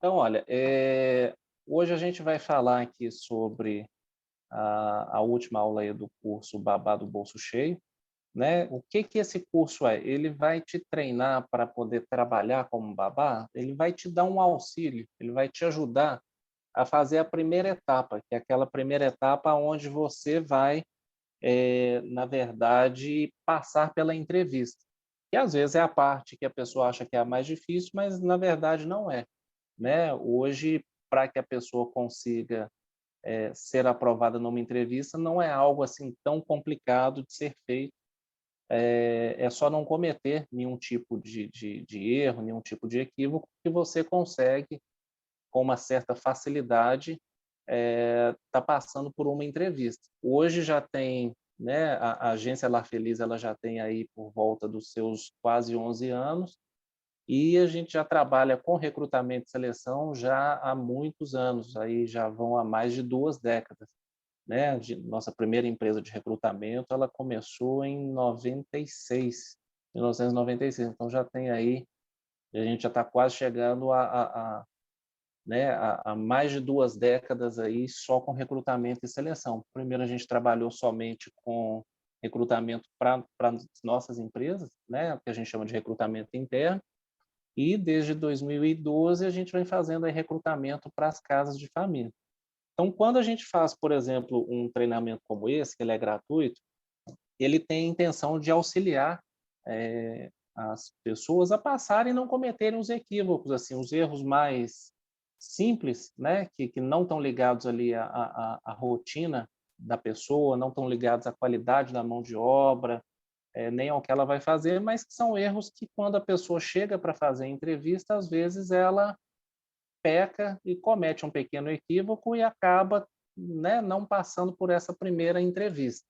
Então, olha, hoje a gente vai falar aqui sobre a última aula aí do curso Babá do Bolso Cheio, né? O que que esse curso é? Ele vai te treinar para poder trabalhar como babá, ele vai te dar um auxílio, ele vai te ajudar a fazer a primeira etapa, que é aquela primeira etapa onde você vai, na verdade, passar pela entrevista. Que às vezes é a parte que a pessoa acha que é a mais difícil, mas na verdade não é, né? Hoje, para que a pessoa consiga ser aprovada numa entrevista, não é algo assim tão complicado de ser feito, é só não cometer nenhum tipo de erro, nenhum tipo de equívoco, que você consegue, com uma certa facilidade, tá passando por uma entrevista. Hoje já tem, né, a agência La Feliz, ela já tem aí por volta dos seus quase 11 anos, e a gente já trabalha com recrutamento e seleção já há muitos anos, aí já vão há mais de 2 décadas, né? Nossa primeira empresa de recrutamento, ela começou em 96, 1996, então já tem aí, a gente já está quase chegando né, a mais de 2 décadas aí só com recrutamento e seleção. Primeiro a gente trabalhou somente com recrutamento para as nossas empresas, né, que a gente chama de recrutamento interno, e desde 2012 a gente vem fazendo aí recrutamento para as casas de família. Então, quando a gente faz, por exemplo, um treinamento como esse, que ele é gratuito, ele tem a intenção de auxiliar as pessoas a passarem e não cometerem os equívocos, assim, os erros mais simples, né, que não estão ligados ali à rotina da pessoa, não estão ligados à qualidade da mão de obra, nem ao que ela vai fazer, mas que são erros que, quando a pessoa chega para fazer a entrevista, às vezes ela peca e comete um pequeno equívoco e acaba, né, não passando por essa primeira entrevista,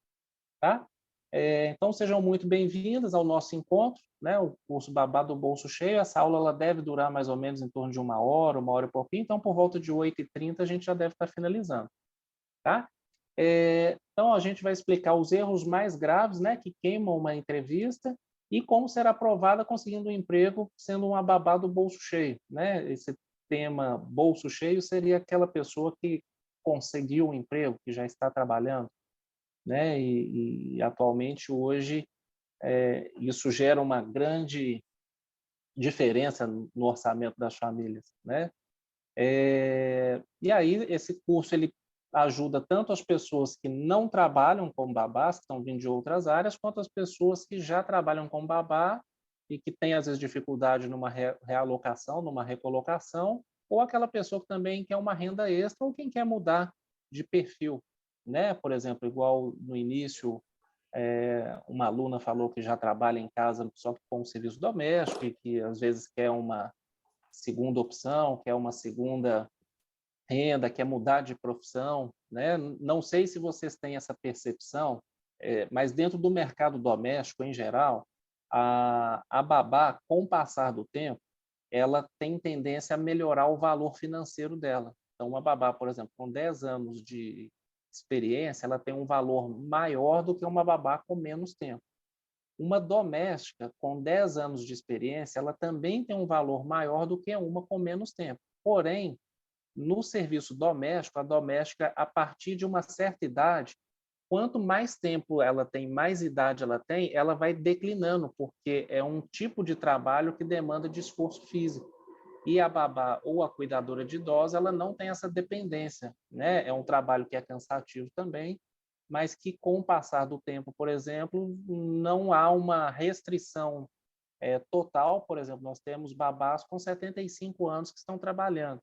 tá? Então, sejam muito bem-vindas ao nosso encontro, né, o curso Babá do Bolso Cheio. Essa aula ela deve durar mais ou menos em torno de uma hora e pouquinho, então, por volta de 8h30, a gente já deve estar finalizando, tá? Então, a gente vai explicar os erros mais graves, né, que queimam uma entrevista, e como ser aprovada conseguindo um emprego sendo uma babá do bolso cheio, né? Esse tema bolso cheio seria aquela pessoa que conseguiu um emprego, que já está trabalhando, né? E atualmente hoje isso gera uma grande diferença no orçamento das famílias, né? E aí esse curso ele ajuda tanto as pessoas que não trabalham como babás, que estão vindo de outras áreas, quanto as pessoas que já trabalham como babá e que têm, às vezes, dificuldade numa realocação, numa recolocação, ou aquela pessoa que também quer uma renda extra, ou quem quer mudar de perfil, né? Por exemplo, igual no início, uma aluna falou que já trabalha em casa só que com serviço doméstico e que, às vezes, quer uma segunda opção, quer uma segunda renda, quer mudar de profissão, né? Não sei se vocês têm essa percepção, mas dentro do mercado doméstico em geral, a babá, com o passar do tempo, ela tem tendência a melhorar o valor financeiro dela. Então, uma babá, por exemplo, com 10 anos de experiência, ela tem um valor maior do que uma babá com menos tempo. Uma doméstica com 10 anos de experiência, ela também tem um valor maior do que uma com menos tempo. Porém, no serviço doméstico, a doméstica, a partir de uma certa idade, quanto mais tempo ela tem, mais idade ela tem, ela vai declinando, porque é um tipo de trabalho que demanda de esforço físico. E a babá ou a cuidadora de idosa, ela não tem essa dependência, né? É um trabalho que é cansativo também, mas que, com o passar do tempo, por exemplo, não há uma restrição total. Por exemplo, nós temos babás com 75 anos que estão trabalhando.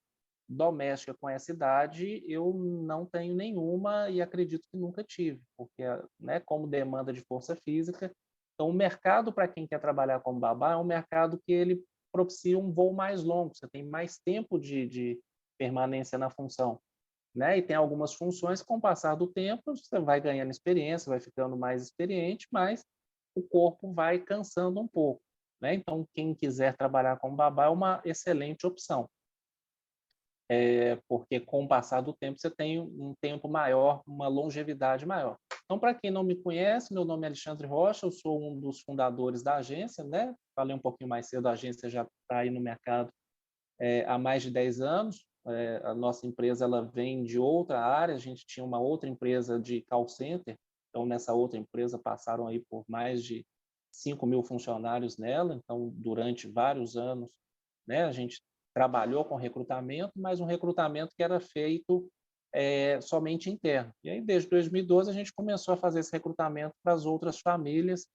Doméstica com essa idade, eu não tenho nenhuma e acredito que nunca tive, porque, né, como demanda de força física, então o mercado para quem quer trabalhar como babá é um mercado que ele propicia um voo mais longo, você tem mais tempo de permanência na função, né? E tem algumas funções que, com o passar do tempo, você vai ganhando experiência, vai ficando mais experiente, mas o corpo vai cansando um pouco, né? Então, quem quiser trabalhar como babá é uma excelente opção, porque, com o passar do tempo, você tem um tempo maior, uma longevidade maior. Então, para quem não me conhece, meu nome é Alexandre Rocha, eu sou um dos fundadores da agência, né? Falei um pouquinho mais cedo, a agência já está aí no mercado há mais de 10 anos. A nossa empresa ela vem de outra área, a gente tinha uma outra empresa de call center, então nessa outra empresa passaram aí por mais de 5.000 funcionários nela, então durante vários anos, né, a gente trabalhou com recrutamento, mas um recrutamento que era feito somente interno. E aí, desde 2012, a gente começou a fazer esse recrutamento para as outras famílias,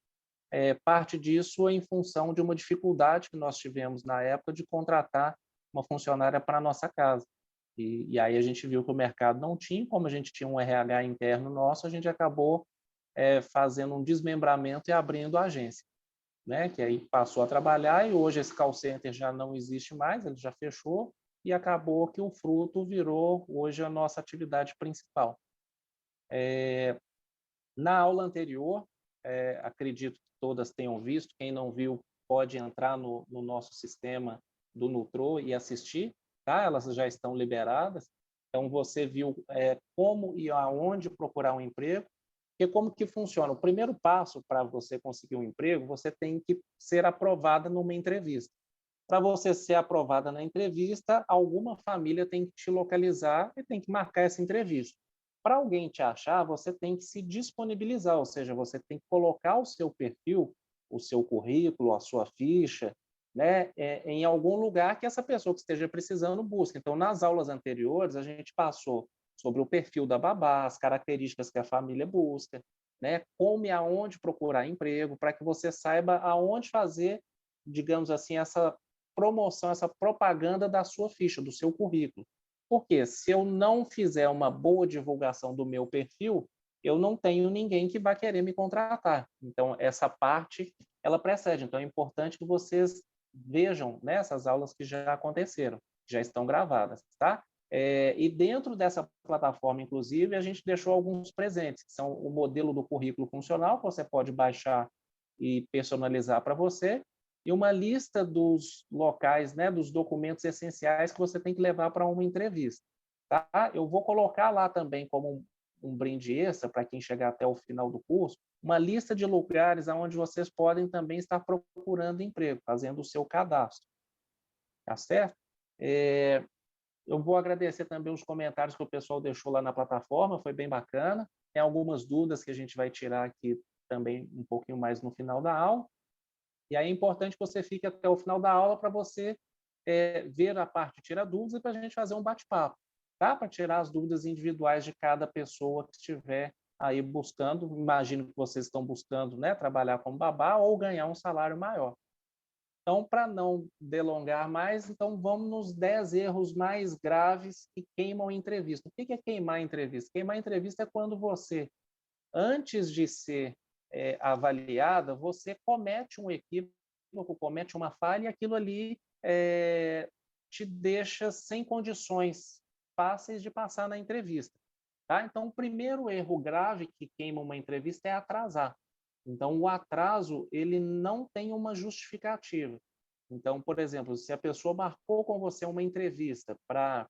parte disso em função de uma dificuldade que nós tivemos na época de contratar uma funcionária para a nossa casa. E aí a gente viu que o mercado não tinha, como a gente tinha um RH interno nosso, a gente acabou fazendo um desmembramento e abrindo a agência, né? Que aí passou a trabalhar e hoje esse call center já não existe mais, ele já fechou e acabou que o fruto virou hoje a nossa atividade principal. Na aula anterior, acredito que todas tenham visto, quem não viu pode entrar no nosso sistema do Nutro e assistir, tá? Elas já estão liberadas. Então, você viu como e aonde procurar um emprego, e como que funciona. O primeiro passo para você conseguir um emprego, você tem que ser aprovada numa entrevista. Para você ser aprovada na entrevista, alguma família tem que te localizar e tem que marcar essa entrevista. Para alguém te achar, você tem que se disponibilizar, ou seja, você tem que colocar o seu perfil, o seu currículo, a sua ficha, né, em algum lugar que essa pessoa que esteja precisando busque. Então, nas aulas anteriores, a gente passou sobre o perfil da babá, as características que a família busca, né, como e aonde procurar emprego, para que você saiba aonde fazer, digamos assim, essa promoção, essa propaganda da sua ficha, do seu currículo. Porque se eu não fizer uma boa divulgação do meu perfil, eu não tenho ninguém que vai querer me contratar. Então, essa parte, ela precede. Então, é importante que vocês vejam nessas aulas que já aconteceram, já estão gravadas, tá? E dentro dessa plataforma, inclusive, a gente deixou alguns presentes, que são o modelo do currículo funcional, que você pode baixar e personalizar para você, e uma lista dos locais, né, dos documentos essenciais que você tem que levar para uma entrevista. Tá? Eu vou colocar lá também como um brinde extra para quem chegar até o final do curso, uma lista de lugares onde vocês podem também estar procurando emprego, fazendo o seu cadastro. Tá certo? Eu vou agradecer também os comentários que o pessoal deixou lá na plataforma, foi bem bacana. Tem algumas dúvidas que a gente vai tirar aqui também um pouquinho mais no final da aula. E aí é importante que você fique até o final da aula para você ver a parte de tirar dúvidas e para a gente fazer um bate-papo, tá? Para tirar as dúvidas individuais de cada pessoa que estiver aí buscando. Imagino que vocês estão buscando, né, trabalhar como babá ou ganhar um salário maior. Então, para não delongar mais, então vamos nos 10 erros mais graves que queimam a entrevista. O que é queimar a entrevista? Queimar a entrevista é quando você, antes de ser avaliada, você comete um equívoco, comete uma falha, e aquilo ali te deixa sem condições fáceis de passar na entrevista. Tá? Então, o primeiro erro grave que queima uma entrevista é atrasar. Então, o atraso ele não tem uma justificativa. Então, por exemplo, se a pessoa marcou com você uma entrevista para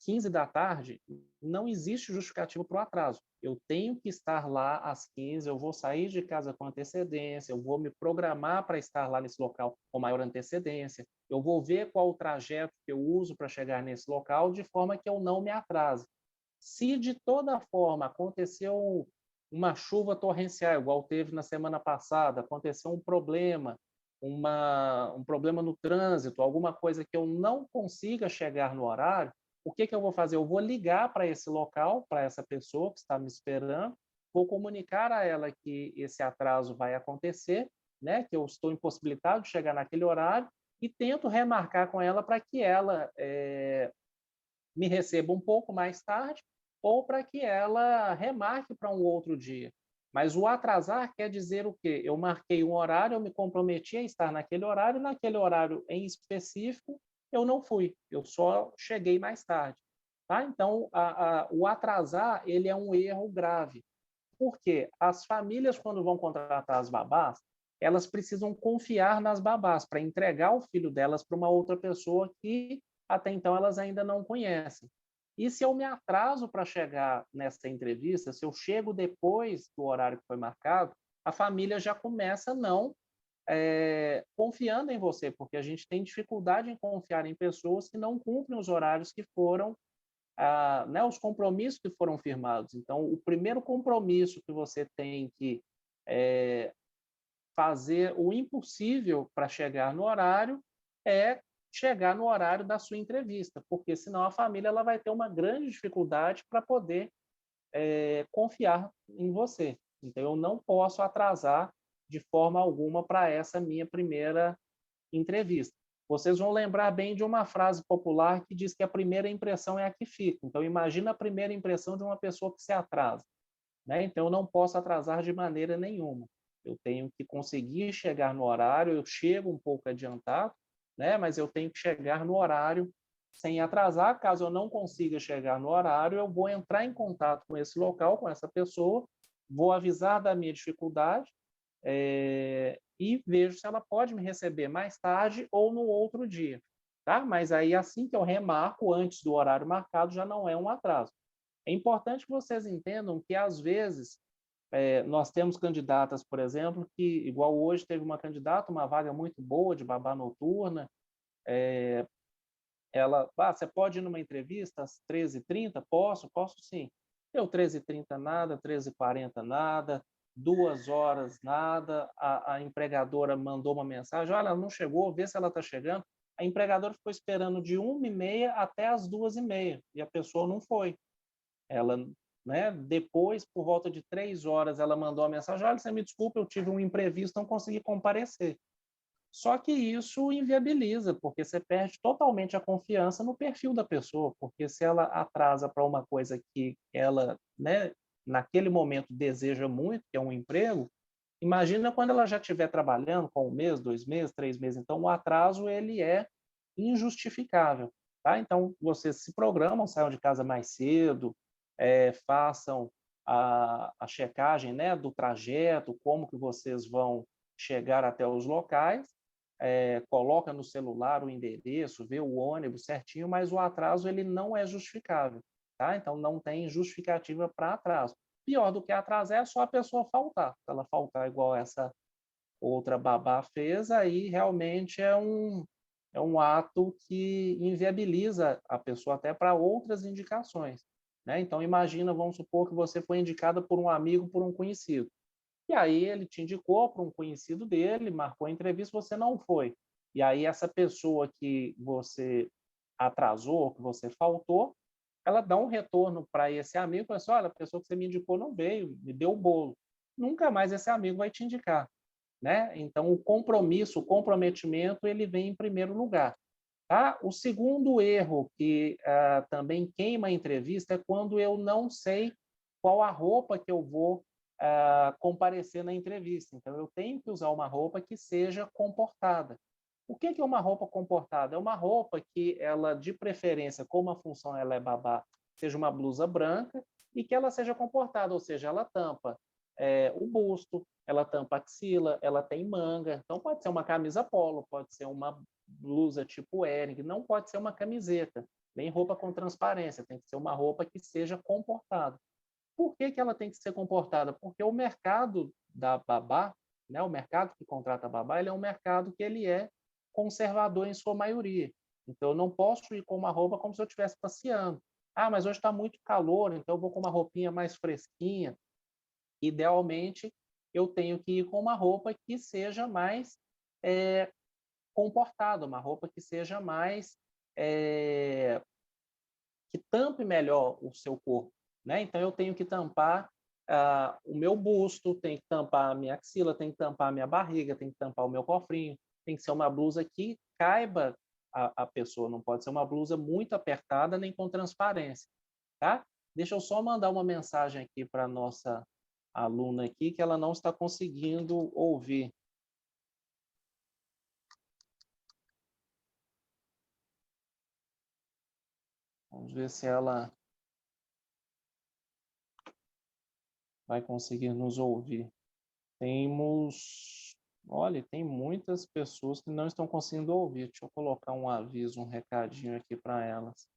15 da tarde, não existe justificativo para o atraso. Eu tenho que estar lá às 15, eu vou sair de casa com antecedência, eu vou me programar para estar lá nesse local com maior antecedência, eu vou ver qual o trajeto que eu uso para chegar nesse local, de forma que eu não me atrase. Se de toda forma aconteceu uma chuva torrencial, igual teve na semana passada, aconteceu um problema, um problema no trânsito, alguma coisa que eu não consiga chegar no horário, o que eu vou fazer? Eu vou ligar para esse local, para essa pessoa que está me esperando, vou comunicar a ela que esse atraso vai acontecer, né, que eu estou impossibilitado de chegar naquele horário, e tento remarcar com ela para que ela me receba um pouco mais tarde, ou para que ela remarque para um outro dia. Mas o atrasar quer dizer o quê? Eu marquei um horário, eu me comprometi a estar naquele horário em específico, eu não fui, eu só cheguei mais tarde. Tá? Então, o atrasar ele é um erro grave. Por quê? As famílias, quando vão contratar as babás, elas precisam confiar nas babás para entregar o filho delas para uma outra pessoa que até então elas ainda não conhecem. E se eu me atraso para chegar nessa entrevista, se eu chego depois do horário que foi marcado, a família já começa a não confiando em você, porque a gente tem dificuldade em confiar em pessoas que não cumprem os horários que foram, né, os compromissos que foram firmados. Então, o primeiro compromisso que você tem que fazer o impossível para chegar no horário é chegar no horário da sua entrevista, porque senão a família ela vai ter uma grande dificuldade para poder confiar em você. Então, eu não posso atrasar de forma alguma para essa minha primeira entrevista. Vocês vão lembrar bem de uma frase popular que diz que a primeira impressão é a que fica. Então, imagina a primeira impressão de uma pessoa que se atrasa, né? Então, eu não posso atrasar de maneira nenhuma. Eu tenho que conseguir chegar no horário, eu chego um pouco adiantado, né? Mas eu tenho que chegar no horário sem atrasar. Caso eu não consiga chegar no horário, eu vou entrar em contato com esse local, com essa pessoa, vou avisar da minha dificuldade, e vejo se ela pode me receber mais tarde ou no outro dia, tá? Mas aí, assim que eu remarco, antes do horário marcado, já não é um atraso. É importante que vocês entendam que, às vezes, nós temos candidatas, por exemplo, que, igual hoje, teve uma candidata, uma vaga muito boa de babá noturna, ela, você pode ir numa entrevista às 13h30? Posso sim. Deu 13h30 nada, 13h40 nada, 2 horas nada, a empregadora mandou uma mensagem, olha, ela não chegou, vê se ela está chegando. A empregadora ficou esperando de 1h30 até as 2h30, e a pessoa não foi. Ela, né, depois, por volta de 3 horas, ela mandou a mensagem, olha, você me desculpa, eu tive um imprevisto, não consegui comparecer. Só que isso inviabiliza, porque você perde totalmente a confiança no perfil da pessoa, porque se ela atrasa para uma coisa que ela, né, naquele momento deseja muito, que é um emprego, imagina quando ela já estiver trabalhando com 1 mês, 2 meses, 3 meses. Então, o atraso ele é injustificável. Tá? Então, vocês se programam, saiam de casa mais cedo, façam a checagem, né, do trajeto, como que vocês vão chegar até os locais, coloca no celular o endereço, vê o ônibus certinho, mas o atraso ele não é justificável. Tá? Então, não tem justificativa para atraso. Pior do que atrasar é só a pessoa faltar. Se ela faltar igual essa outra babá fez, aí realmente é um ato que inviabiliza a pessoa até para outras indicações. Né? Então, imagina, vamos supor que você foi indicada por um amigo, por um conhecido. E aí ele te indicou para um conhecido dele, marcou a entrevista, você não foi. E aí essa pessoa que você atrasou, que você faltou, ela dá um retorno para esse amigo, fala assim, olha, a pessoa que você me indicou não veio, me deu o bolo. Nunca mais esse amigo vai te indicar. Né? Então, o compromisso, o comprometimento, ele vem em primeiro lugar. Tá? O segundo erro que também queima a entrevista é quando eu não sei qual a roupa que eu vou comparecer na entrevista. Então, eu tenho que usar uma roupa que seja comportada. O que é uma roupa comportada? É uma roupa que ela, de preferência, como a função ela é babá, seja uma blusa branca e que ela seja comportada, ou seja, ela tampa o busto, ela tampa a axila, ela tem manga. Então, pode ser uma camisa polo, pode ser uma blusa tipo Hering, não pode ser uma camiseta, nem roupa com transparência, tem que ser uma roupa que seja comportada. Por que ela tem que ser comportada? Porque o mercado da babá, né, o mercado que contrata babá, ele é um mercado que ele é conservador em sua maioria. Então, eu não posso ir com uma roupa como se eu estivesse passeando. Ah, mas hoje está muito calor, então eu vou com uma roupinha mais fresquinha. Idealmente, eu tenho que ir com uma roupa que seja mais comportada, uma roupa que seja mais que tampe melhor o seu corpo, né? Então eu tenho que tampar o meu busto, tem que tampar a minha axila, tem que tampar a minha barriga, tem que tampar o meu cofrinho, tem que ser uma blusa que caiba a pessoa, não pode ser uma blusa muito apertada nem com transparência, tá? Deixa eu só mandar uma mensagem aqui para nossa aluna aqui que ela não está conseguindo ouvir. Vamos ver se ela vai conseguir nos ouvir. Olha, tem muitas pessoas que não estão conseguindo ouvir. Deixa eu colocar um aviso, um recadinho aqui para elas.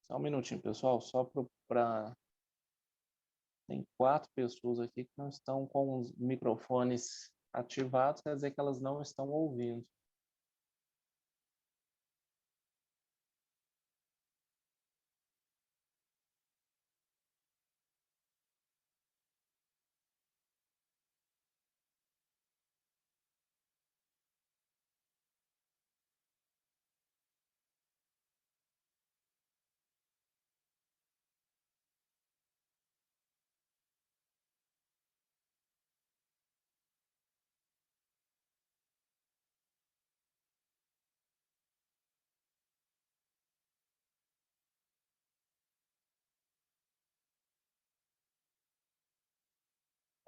Só um minutinho, pessoal, só para... Tem 4 pessoas aqui que não estão com os microfones ativados, quer dizer que elas não estão ouvindo.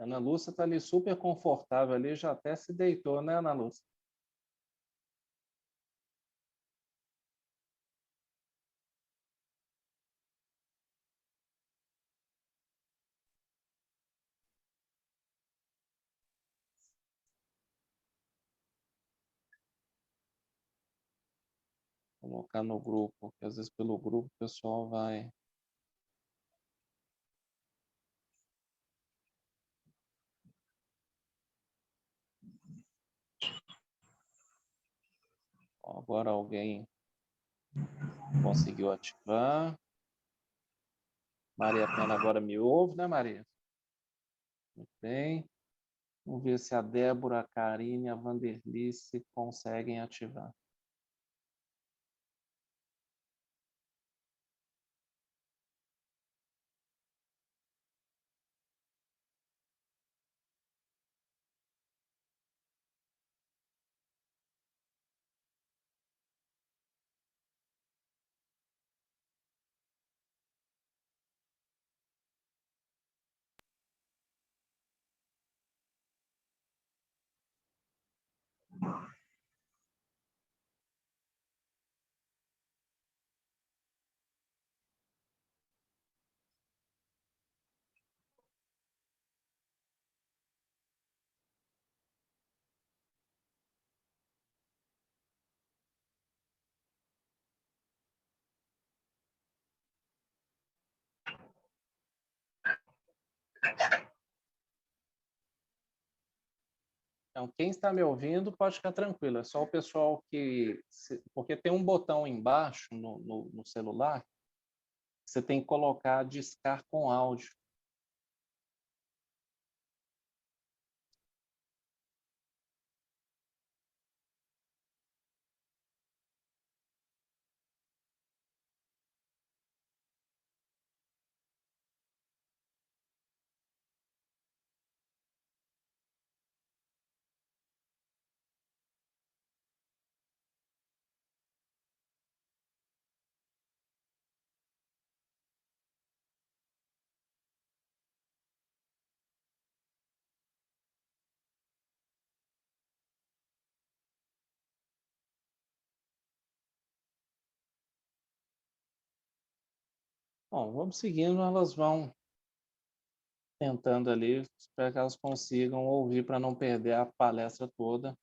Ana Lúcia está ali super confortável ali, já até se deitou, né, Ana Lúcia? Vou colocar no grupo, porque às vezes pelo grupo o pessoal vai... Ó, agora alguém conseguiu ativar. Maria Pena agora me ouve, né, Maria? Muito bem. Vamos ver se a Débora, a Karine e a Vanderlice conseguem ativar. Então, quem está me ouvindo pode ficar tranquilo, é só o pessoal que... Porque tem um botão embaixo no celular, que você tem que colocar discar com áudio. Bom, vamos seguindo, elas vão tentando ali, espero que elas consigam ouvir para não perder a palestra toda.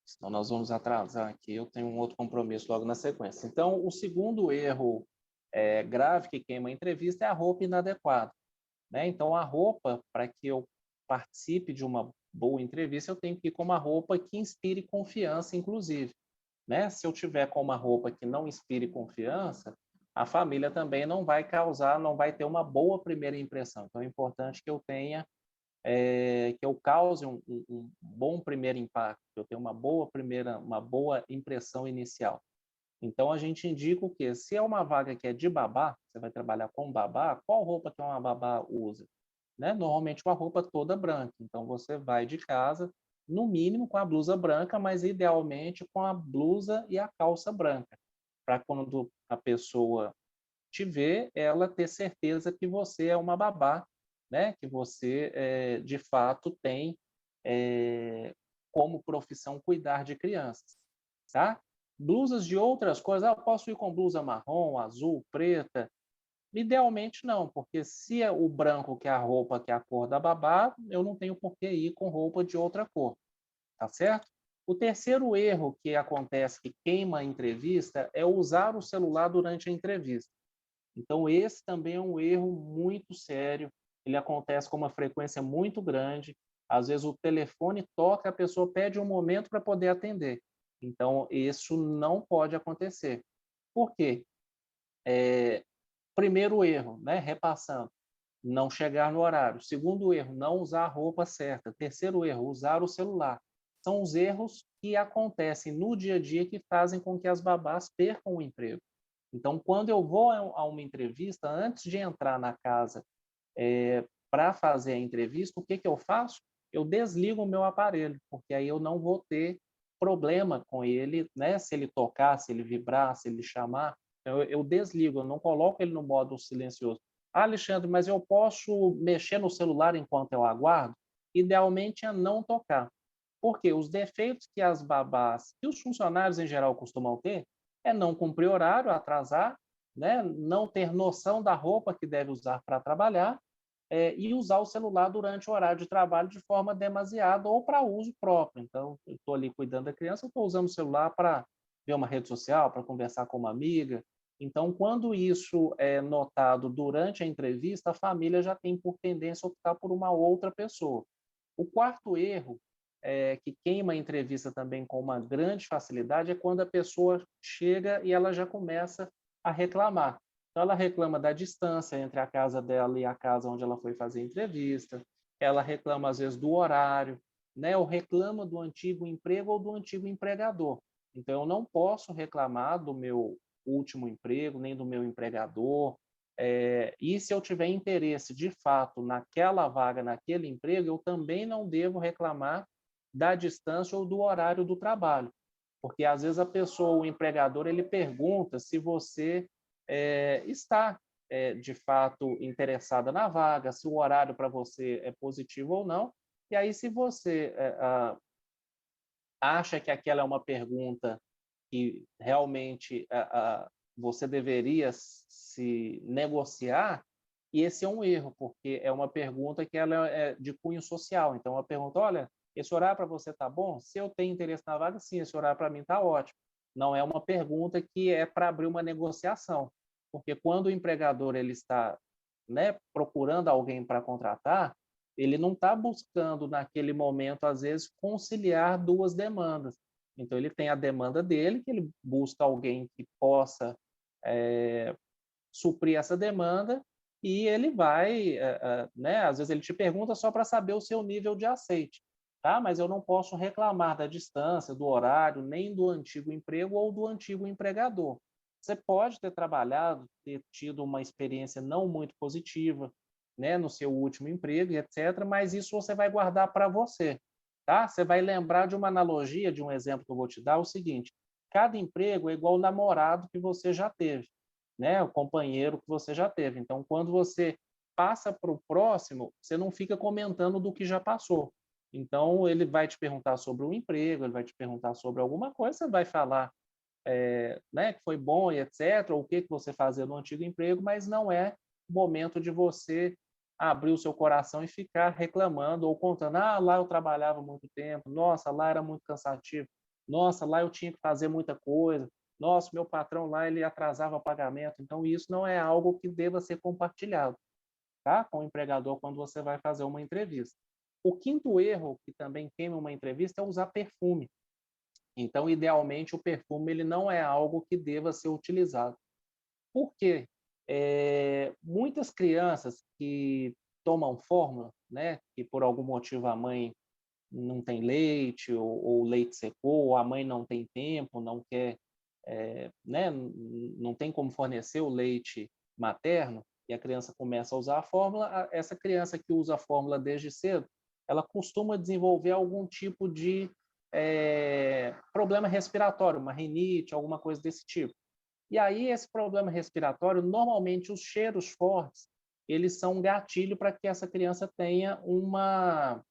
Senão nós vamos atrasar aqui, eu tenho um outro compromisso logo na sequência. Então, o segundo erro grave que queima a entrevista é a roupa inadequada, né? Então, a roupa, para que eu participe de uma boa entrevista, eu tenho que ir com uma roupa que inspire confiança, inclusive, né? Se eu tiver com uma roupa que não inspire confiança, a família também não vai causar, não vai ter uma boa primeira impressão. Então, é importante que eu tenha, que eu cause um bom primeiro impacto, que eu tenha uma boa impressão inicial. Então, a gente indica o quê? Se é uma vaga que é de babá, você vai trabalhar com babá, qual roupa que uma babá usa? Né? Normalmente uma roupa toda branca. Então, você vai de casa, no mínimo com a blusa branca, mas idealmente com a blusa e a calça branca, para quando a pessoa te ver, ela ter certeza que você é uma babá, né? Que você, de fato, tem como profissão cuidar de crianças, tá? Blusas de outras coisas, eu posso ir com blusa marrom, azul, preta? Idealmente não, porque se é o branco que é a roupa, que é a cor da babá, eu não tenho por que ir com roupa de outra cor, tá certo? O terceiro erro que acontece, que queima a entrevista, é usar o celular durante a entrevista. Então, esse também é um erro muito sério, ele acontece com uma frequência muito grande, às vezes o telefone toca, a pessoa pede um momento para poder atender. Então, isso não pode acontecer. Por quê? Primeiro erro, né, repassando, não chegar no horário. Segundo erro, não usar a roupa certa. Terceiro erro, usar o celular. São os erros que acontecem no dia a dia que fazem com que as babás percam o emprego. Então, quando eu vou a uma entrevista, antes de entrar na casa para fazer a entrevista, o que, que eu faço? Eu desligo o meu aparelho, porque aí eu não vou ter problema com ele, né? Se ele tocar, se ele vibrar, se ele chamar, eu desligo, eu não coloco ele no modo silencioso. Ah, Alexandre, mas eu posso mexer no celular enquanto eu aguardo? Idealmente é não tocar. Porque os defeitos que as babás e os funcionários em geral costumam ter é não cumprir horário, atrasar, né? Não ter noção da roupa que deve usar para trabalhar e usar o celular durante o horário de trabalho de forma demasiada ou para uso próprio. Então, eu estou ali cuidando da criança, eu estou usando o celular para ver uma rede social, para conversar com uma amiga. Então, quando isso é notado durante a entrevista, a família já tem por tendência a optar por uma outra pessoa. O quarto erro, que queima a entrevista também com uma grande facilidade, é quando a pessoa chega e ela já começa a reclamar. Então, ela reclama da distância entre a casa dela e a casa onde ela foi fazer a entrevista, ela reclama, às vezes, do horário, né? Ou reclama do antigo emprego ou do antigo empregador. Então, eu não posso reclamar do meu último emprego, nem do meu empregador. E se eu tiver interesse, de fato, naquela vaga, naquele emprego, eu também não devo reclamar da distância ou do horário do trabalho. Porque, às vezes, a pessoa, o empregador, ele pergunta se você está, de fato, interessada na vaga, se o horário para você é positivo ou não. E aí, se você acha que aquela é uma pergunta que realmente você deveria se negociar, e esse é um erro, porque é uma pergunta que ela é de cunho social. Então, a pergunta, olha, esse horário para você está bom? Se eu tenho interesse na vaga, sim, esse horário para mim está ótimo. Não é uma pergunta que é para abrir uma negociação, porque quando o empregador ele está, né, procurando alguém para contratar, ele não está buscando naquele momento, às vezes, conciliar duas demandas. Então, ele tem a demanda dele, que ele busca alguém que possa suprir essa demanda, e ele vai, né? Às vezes ele te pergunta só para saber o seu nível de aceite, tá? Mas eu não posso reclamar da distância, do horário, nem do antigo emprego ou do antigo empregador. Você pode ter trabalhado, ter tido uma experiência não muito positiva, né, no seu último emprego, etc., mas isso você vai guardar para você, tá? Você vai lembrar de uma analogia, de um exemplo que eu vou te dar, o seguinte: cada emprego é igual ao namorado que você já teve, né? O companheiro que você já teve. Então, quando você passa para o próximo, você não fica comentando do que já passou. Então, ele vai te perguntar sobre o emprego, ele vai te perguntar sobre alguma coisa, você vai falar, né, que foi bom e etc., ou o que você fazia no antigo emprego, mas não é o momento de você abrir o seu coração e ficar reclamando ou contando, ah, lá eu trabalhava muito tempo, nossa, lá era muito cansativo, nossa, lá eu tinha que fazer muita coisa, nossa, meu patrão lá ele atrasava o pagamento. Então, isso não é algo que deva ser compartilhado, tá? Com o empregador quando você vai fazer uma entrevista. O quinto erro, que também queima uma entrevista, é usar perfume. Então, idealmente, o perfume ele não é algo que deva ser utilizado. Por quê? Muitas crianças que tomam fórmula, né, que por algum motivo a mãe não tem leite, ou o leite secou, ou a mãe não tem tempo, não quer, né, não tem como fornecer o leite materno, e a criança começa a usar a fórmula, essa criança que usa a fórmula desde cedo, ela costuma desenvolver algum tipo de problema respiratório, uma rinite, alguma coisa desse tipo. E aí, esse problema respiratório, normalmente, os cheiros fortes, eles são um gatilho para que essa criança tenha uma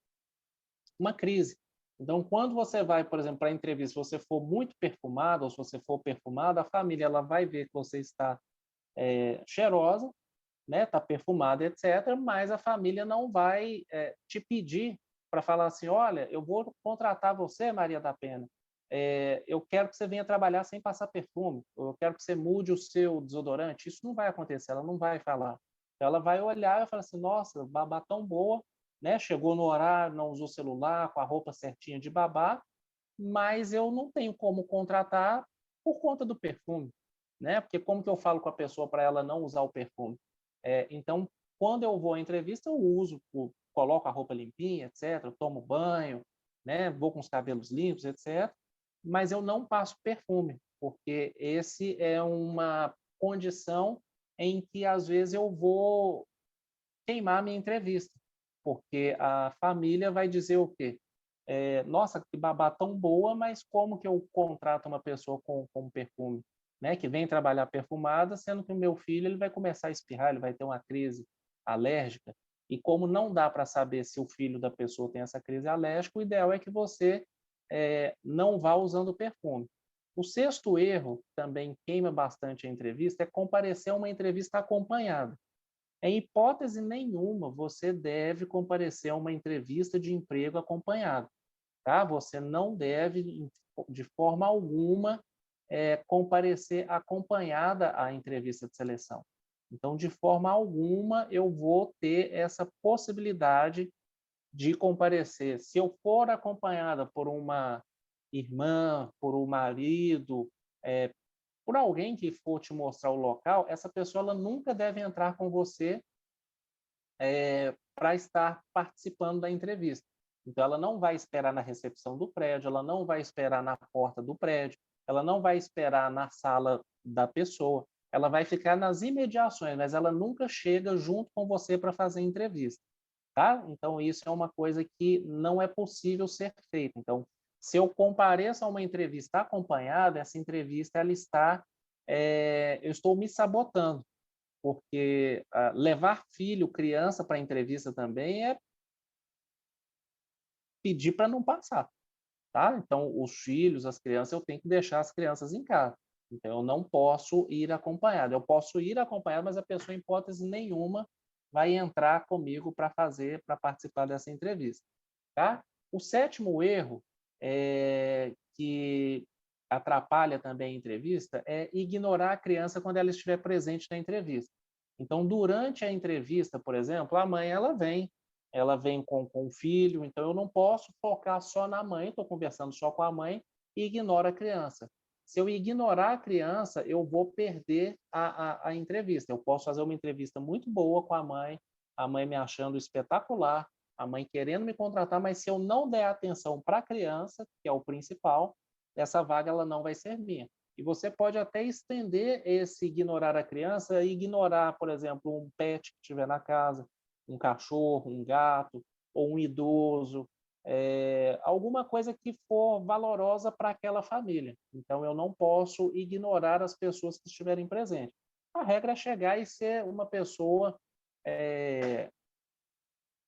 crise. Então, quando você vai, por exemplo, para a entrevista, se você for muito perfumado ou se você for perfumada, a família ela vai ver que você está cheirosa, né, está perfumada, etc., mas a família não vai te pedir para falar assim, olha, eu vou contratar você, Maria da Penha, eu quero que você venha trabalhar sem passar perfume, eu quero que você mude o seu desodorante. Isso não vai acontecer, ela não vai falar. Ela vai olhar e falar assim, nossa, babá tão boa, né? Chegou no horário, não usou celular, com a roupa certinha de babá, mas eu não tenho como contratar por conta do perfume, né? Porque como que eu falo com a pessoa para ela não usar o perfume? Então, quando eu vou à entrevista, eu uso, coloco a roupa limpinha, etc. Eu tomo banho, né? Vou com os cabelos limpos, etc. Mas eu não passo perfume, porque esse é uma condição em que às vezes eu vou queimar a minha entrevista, porque a família vai dizer o quê? Nossa, que babá tão boa, mas como que eu contrato uma pessoa com perfume, né? Que vem trabalhar perfumada, sendo que o meu filho ele vai começar a espirrar, ele vai ter uma crise alérgica. E como não dá para saber se o filho da pessoa tem essa crise alérgica, o ideal é que você não vá usando perfume. O sexto erro, também queima bastante a entrevista, é comparecer a uma entrevista acompanhada. Em hipótese nenhuma, você deve comparecer a uma entrevista de emprego acompanhado, tá? Você não deve, de forma alguma, comparecer acompanhada à entrevista de seleção. Então, de forma alguma, eu vou ter essa possibilidade de comparecer. Se eu for acompanhada por uma irmã, por um marido, por alguém que for te mostrar o local, essa pessoa ela nunca deve entrar com você para estar participando da entrevista. Então, ela não vai esperar na recepção do prédio, ela não vai esperar na porta do prédio, ela não vai esperar na sala da pessoa, ela vai ficar nas imediações, mas ela nunca chega junto com você para fazer a entrevista, tá? Então, isso é uma coisa que não é possível ser feita. Então, se eu compareço a uma entrevista acompanhada, essa entrevista ela está, eu estou me sabotando, porque levar filho, criança para a entrevista também é pedir para não passar, tá? Então, os filhos, as crianças, eu tenho que deixar as crianças em casa. Então, eu não posso ir acompanhado. Eu posso ir acompanhado, mas a pessoa, em hipótese nenhuma, vai entrar comigo para participar dessa entrevista, tá? O sétimo erro que atrapalha também a entrevista é ignorar a criança quando ela estiver presente na entrevista. Então, durante a entrevista, por exemplo, a mãe ela vem com o filho, então eu não posso focar só na mãe, estou conversando só com a mãe e ignoro a criança. Se eu ignorar a criança, eu vou perder a entrevista. Eu posso fazer uma entrevista muito boa com a mãe me achando espetacular, a mãe querendo me contratar, mas se eu não der atenção para a criança, que é o principal, essa vaga ela não vai ser minha. E você pode até estender esse ignorar a criança e ignorar, por exemplo, um pet que estiver na casa, um cachorro, um gato, ou um idoso, alguma coisa que for valorosa para aquela família. Então, eu não posso ignorar as pessoas que estiverem presentes. A regra é chegar e ser uma pessoa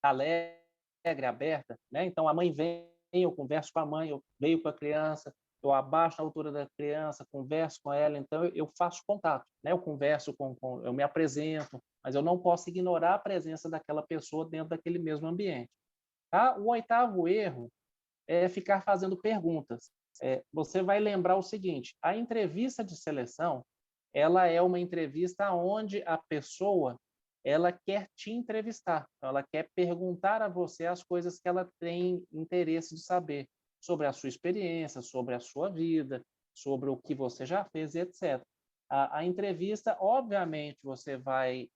alegre, aberta, né? Então, a mãe vem, eu converso com a mãe, eu veio com a criança, eu abaixo a altura da criança, converso com ela, então eu faço contato, né? Eu converso eu me apresento, mas eu não posso ignorar a presença daquela pessoa dentro daquele mesmo ambiente. Tá? O oitavo erro é ficar fazendo perguntas. Você vai lembrar o seguinte: a entrevista de seleção, ela é uma entrevista onde a pessoa ela quer te entrevistar, ela quer perguntar a você as coisas que ela tem interesse de saber sobre a sua experiência, sobre a sua vida, sobre o que você já fez, etc. A entrevista, obviamente, você vai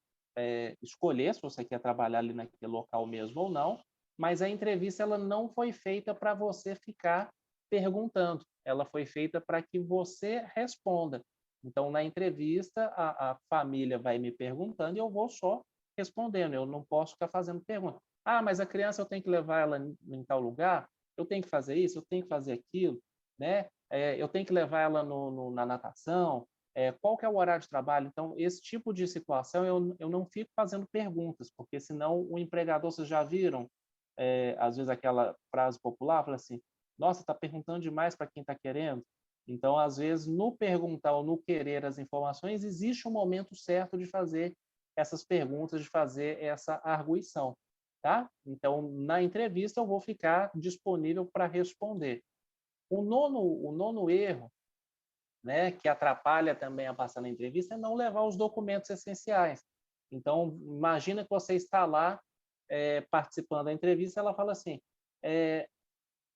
escolher se você quer trabalhar ali naquele local mesmo ou não, mas a entrevista ela não foi feita para você ficar perguntando, ela foi feita para que você responda. Então, na entrevista, a família vai me perguntando e eu vou só respondendo, eu não posso ficar fazendo pergunta. Ah, mas a criança eu tenho que levar ela em tal lugar? Eu tenho que fazer isso? Eu tenho que fazer aquilo? Né? Eu tenho que levar ela na natação? Qual que é o horário de trabalho? Então, esse tipo de situação eu não fico fazendo perguntas, porque senão o empregador, vocês já viram, às vezes aquela frase popular, fala assim, nossa, está perguntando demais para quem está querendo. Então, às vezes, no perguntar ou no querer as informações, existe um momento certo de fazer essas perguntas, de fazer essa arguição. tá? Então, na entrevista, eu vou ficar disponível para responder. O nono erro, né, que atrapalha também a passar na entrevista, é não levar os documentos essenciais. Então, imagina que você está lá participando da entrevista, ela fala assim,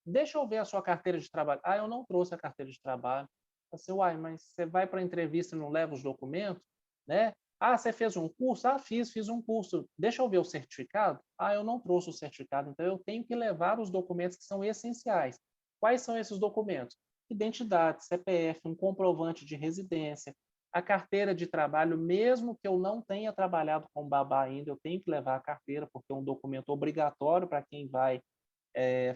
deixa eu ver a sua carteira de trabalho. Ah, eu não trouxe a carteira de trabalho. Você, uai, mas você vai para a entrevista e não leva os documentos, né? Ah, você fez um curso? Ah, fiz um curso. Deixa eu ver o certificado. Ah, eu não trouxe o certificado, então eu tenho que levar os documentos que são essenciais. Quais são esses documentos? Identidade, CPF, um comprovante de residência, a carteira de trabalho, mesmo que eu não tenha trabalhado com babá ainda, eu tenho que levar a carteira, porque é um documento obrigatório para quem vai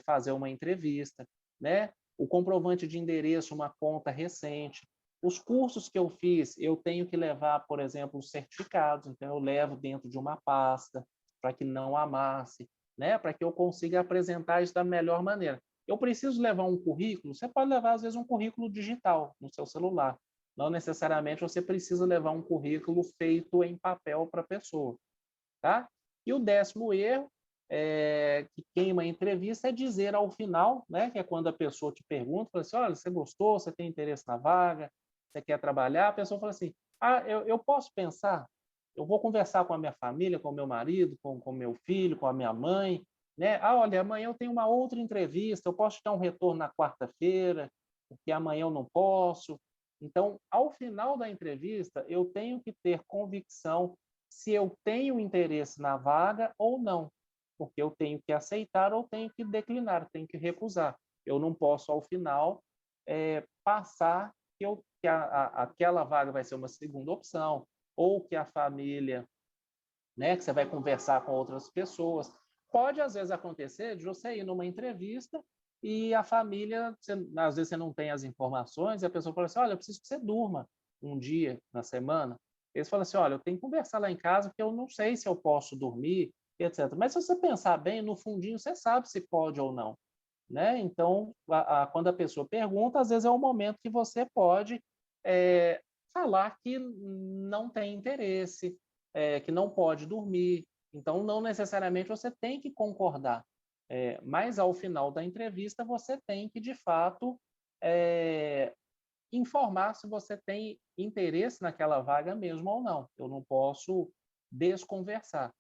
fazer uma entrevista, né? O comprovante de endereço, uma conta recente. Os cursos que eu fiz, eu tenho que levar, por exemplo, os certificados, então eu levo dentro de uma pasta para que não amasse, né? Para que eu consiga apresentar isso da melhor maneira. Eu preciso levar um currículo, você pode levar, às vezes, um currículo digital no seu celular. Não necessariamente você precisa levar um currículo feito em papel para a pessoa, tá? E o 10º erro, que queima a entrevista, é dizer ao final, né, que é quando a pessoa te pergunta, fala assim, olha, você gostou, você tem interesse na vaga, você quer trabalhar? A pessoa fala assim, ah, eu posso pensar, eu vou conversar com a minha família, com o meu marido, com o meu filho, com a minha mãe, né? Ah, olha, amanhã eu tenho uma outra entrevista, eu posso te dar um retorno na quarta-feira, porque amanhã eu não posso. Então, ao final da entrevista, eu tenho que ter convicção se eu tenho interesse na vaga ou não, porque eu tenho que aceitar ou tenho que declinar, tenho que recusar. Eu não posso, ao final, passar aquela vaga vai ser uma segunda opção, ou que a família, né, que você vai conversar com outras pessoas. Pode, às vezes, acontecer de você ir numa entrevista e a família, às vezes você não tem as informações, e a pessoa fala assim, olha, eu preciso que você durma um dia na semana. Eles falam assim, olha, eu tenho que conversar lá em casa porque eu não sei se eu posso dormir, etc. Mas se você pensar bem, no fundinho você sabe se pode ou não, né? Então, quando a pessoa pergunta, às vezes é o momento que você pode falar que não tem interesse, que não pode dormir. Então, não necessariamente você tem que concordar, mas ao final da entrevista você tem que, de fato, informar se você tem interesse naquela vaga mesmo ou não. Eu não posso desconversar,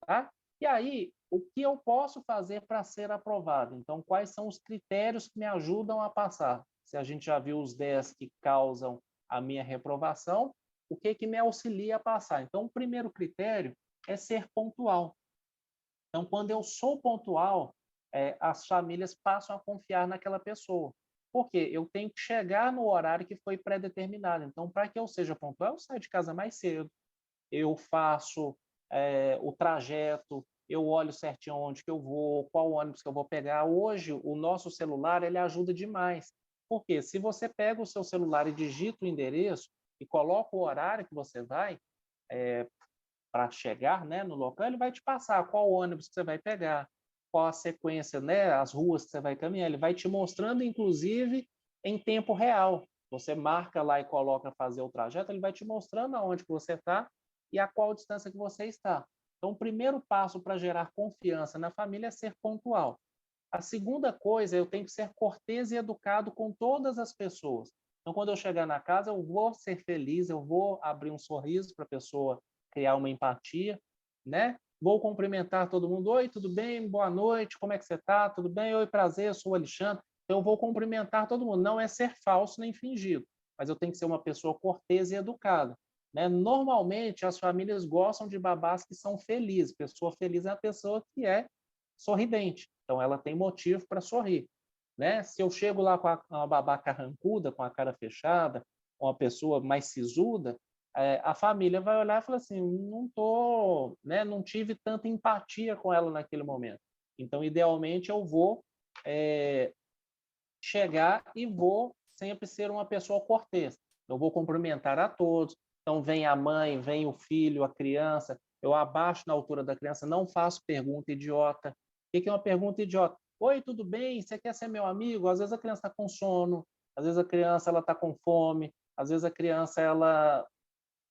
tá? E aí, o que eu posso fazer para ser aprovado? Então, quais são os critérios que me ajudam a passar? Se a gente já viu os 10 que causam a minha reprovação, o que que me auxilia a passar? Então, o primeiro critério é ser pontual. Então, quando eu sou pontual, as famílias passam a confiar naquela pessoa. Por quê? Eu tenho que chegar no horário que foi pré-determinado. Então, para que eu seja pontual, eu saio de casa mais cedo, eu faço o trajeto, eu olho certinho onde que eu vou, qual ônibus que eu vou pegar. Hoje, o nosso celular ele ajuda demais. Porque se você pega o seu celular e digita o endereço e coloca o horário que você vai para chegar, né, no local, ele vai te passar qual ônibus que você vai pegar, qual a sequência, né, as ruas que você vai caminhar. Ele vai te mostrando, inclusive, em tempo real. Você marca lá e coloca fazer o trajeto, ele vai te mostrando aonde que você está e a qual distância que você está. Então, o primeiro passo para gerar confiança na família é ser pontual. A segunda coisa, eu tenho que ser cortês e educado com todas as pessoas. Então, quando eu chegar na casa, eu vou ser feliz, eu vou abrir um sorriso para a pessoa criar uma empatia, né? Vou cumprimentar todo mundo. Oi, tudo bem? Boa noite. Como é que você está? Tudo bem? Oi, prazer. Eu sou o Alexandre. Então, eu vou cumprimentar todo mundo. Não é ser falso nem fingido, mas eu tenho que ser uma pessoa cortês e educada, né? Normalmente, as famílias gostam de babás que são felizes. Pessoa feliz é a pessoa que é sorridente. Então, ela tem motivo para sorrir, né? Se eu chego lá com uma babá carrancuda, com a cara fechada, uma pessoa mais sisuda, a família vai olhar e falar assim, não tô, né? Não tive tanta empatia com ela naquele momento. Então, idealmente, eu vou chegar e vou sempre ser uma pessoa cortês. Eu vou cumprimentar a todos. Então, vem a mãe, vem o filho, a criança. Eu abaixo na altura da criança, não faço pergunta idiota. O que é uma pergunta idiota? Oi, tudo bem? Você quer ser meu amigo? Às vezes a criança está com sono, às vezes a criança ela está com fome, às vezes a criança ela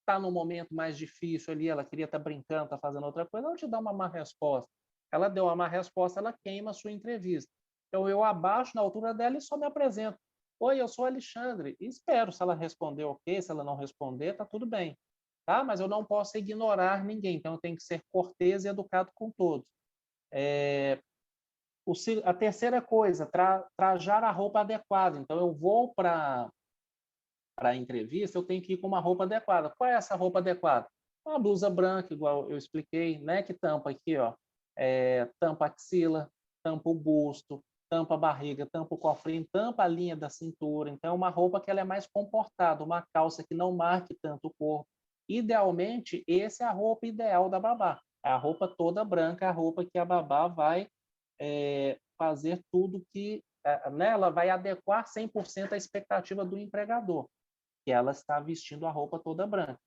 está num momento mais difícil ali, ela queria estar brincando, está fazendo outra coisa, ela te dá uma má resposta. ela deu uma má resposta, ela queima a sua entrevista. Então, eu abaixo na altura dela e só me apresento. Oi, eu sou Alexandre. E espero, se ela responder ok, se ela não responder, tá tudo bem. Tá? Mas eu não posso ignorar ninguém, então eu tenho que ser cortês e educado com todos. A terceira coisa, trajar a roupa adequada. Então, eu vou para a entrevista, eu tenho que ir com uma roupa adequada. Qual é essa roupa adequada? Uma blusa branca, igual eu expliquei, né? Que tampa aqui, ó, tampa a axila, tampa o busto, tampa a barriga, tampa o cofrinho, tampa a linha da cintura. Então, é uma roupa que ela é mais comportada, uma calça que não marque tanto o corpo. Idealmente, essa é a roupa ideal da babá. É a roupa toda branca, a roupa que a babá vai fazer tudo que... né, ela vai adequar 100% à expectativa do empregador, que ela está vestindo a roupa toda branca.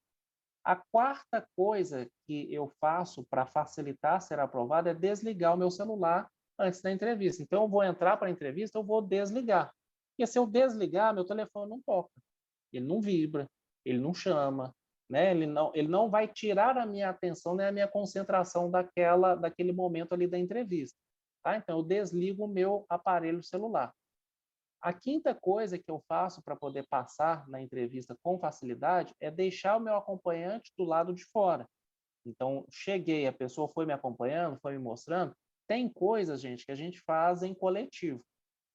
A quarta coisa que eu faço para facilitar ser aprovado é desligar o meu celular antes da entrevista. Então, eu vou entrar para a entrevista, eu vou desligar. Porque se eu desligar, meu telefone não toca, ele não vibra, ele não chama, né? Ele não vai tirar a minha atenção, nem a minha concentração daquele momento ali da entrevista. Tá? Então, eu desligo o meu aparelho celular. A quinta coisa que eu faço para poder passar na entrevista com facilidade é deixar o meu acompanhante do lado de fora. Então, cheguei, a pessoa foi me acompanhando, foi me mostrando. Tem coisas, gente, que a gente faz em coletivo.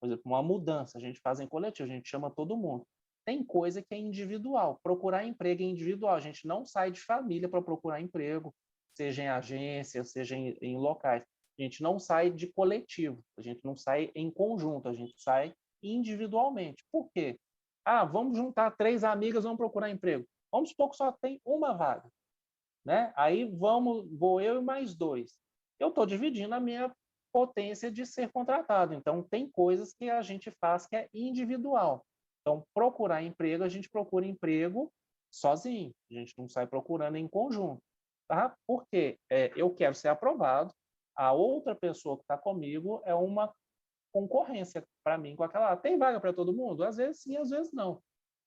Por exemplo, uma mudança, a gente faz em coletivo, a gente chama todo mundo. Tem coisa que é individual. Procurar emprego é individual. A gente não sai de família para procurar emprego, seja em agência, seja em locais. A gente não sai de coletivo, a gente não sai em conjunto, a gente sai individualmente. Por quê? Ah, vamos juntar 3 amigas, vamos procurar emprego. Vamos supor que só tem uma vaga, né? Aí vou eu e mais 2. Eu estou dividindo a minha potência de ser contratado. Então, tem coisas que a gente faz que é individual. Então, procurar emprego, a gente procura emprego sozinho. A gente não sai procurando em conjunto. Tá? Porque eu quero ser aprovado, a outra pessoa que está comigo é uma concorrência para mim com aquela. Tem vaga para todo mundo? Às vezes sim, às vezes não.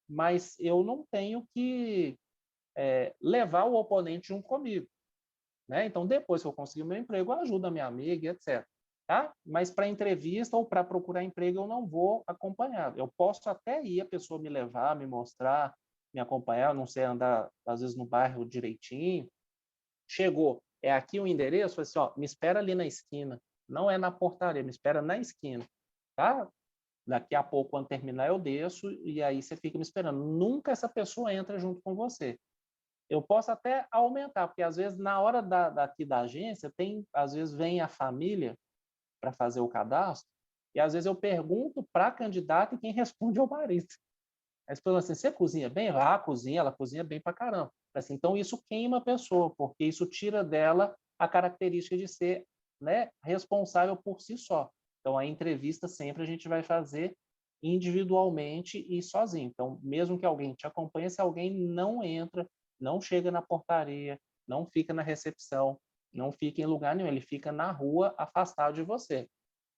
Mas eu não tenho que levar o oponente junto comigo. Né? Então, depois que eu conseguir o meu emprego, eu ajudo a minha amiga, etc. Tá? Mas para entrevista ou para procurar emprego, eu não vou acompanhado. Eu posso até ir, a pessoa me levar, me mostrar, me acompanhar, não sei andar, às vezes, no bairro direitinho. Chegou, é aqui o endereço, assim, ó, me espera ali na esquina. Não é na portaria, me espera na esquina. Tá? Daqui a pouco, quando terminar, eu desço e aí você fica me esperando. Nunca essa pessoa entra junto com você. Eu posso até aumentar, porque às vezes na hora daqui da agência, às vezes vem a família para fazer o cadastro, e às vezes eu pergunto para a candidata e quem responde é o marido. Aí você fala assim, você cozinha bem? Ah, cozinha, ela cozinha bem para caramba. Assim, então isso queima a pessoa, porque isso tira dela a característica de ser, né, responsável por si só. Então a entrevista sempre a gente vai fazer individualmente e sozinho. Então, mesmo que alguém te acompanhe, se alguém não entra, não chega na portaria, não fica na recepção, não fica em lugar nenhum, ele fica na rua afastado de você.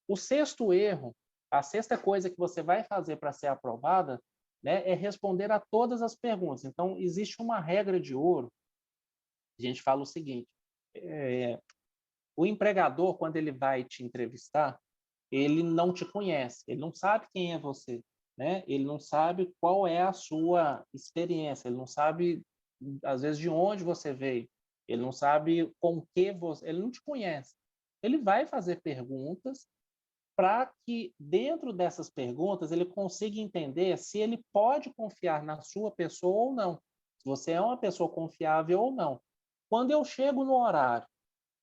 O sexto erro, a sexta coisa que você vai fazer para ser aprovada, né, é responder a todas as perguntas. Então, existe uma regra de ouro. A gente fala o seguinte: o empregador, quando ele vai te entrevistar, ele não te conhece, ele não sabe quem é você, né? Ele não sabe qual é a sua experiência, ele não sabe, às vezes, de onde você veio, ele não sabe com que você... Ele não te conhece. Ele vai fazer perguntas para que, dentro dessas perguntas, ele consiga entender se ele pode confiar na sua pessoa ou não, se você é uma pessoa confiável ou não. Quando eu chego no horário,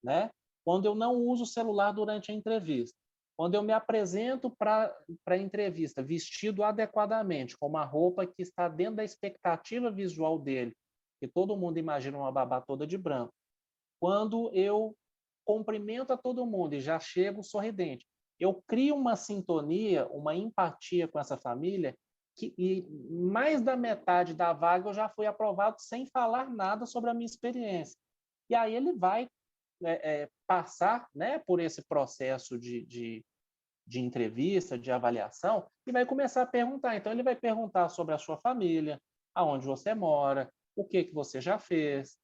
né? Quando eu não uso o celular durante a entrevista, quando eu me apresento para a entrevista vestido adequadamente, com uma roupa que está dentro da expectativa visual dele, que todo mundo imagina uma babá toda de branco, quando eu cumprimento a todo mundo e já chego sorridente, eu crio uma sintonia, uma empatia com essa família, e mais da metade da vaga eu já fui aprovado sem falar nada sobre a minha experiência. E aí ele vai passar, né, por esse processo de entrevista, de avaliação, e vai começar a perguntar. Então, ele vai perguntar sobre a sua família, aonde você mora, o que você já fez,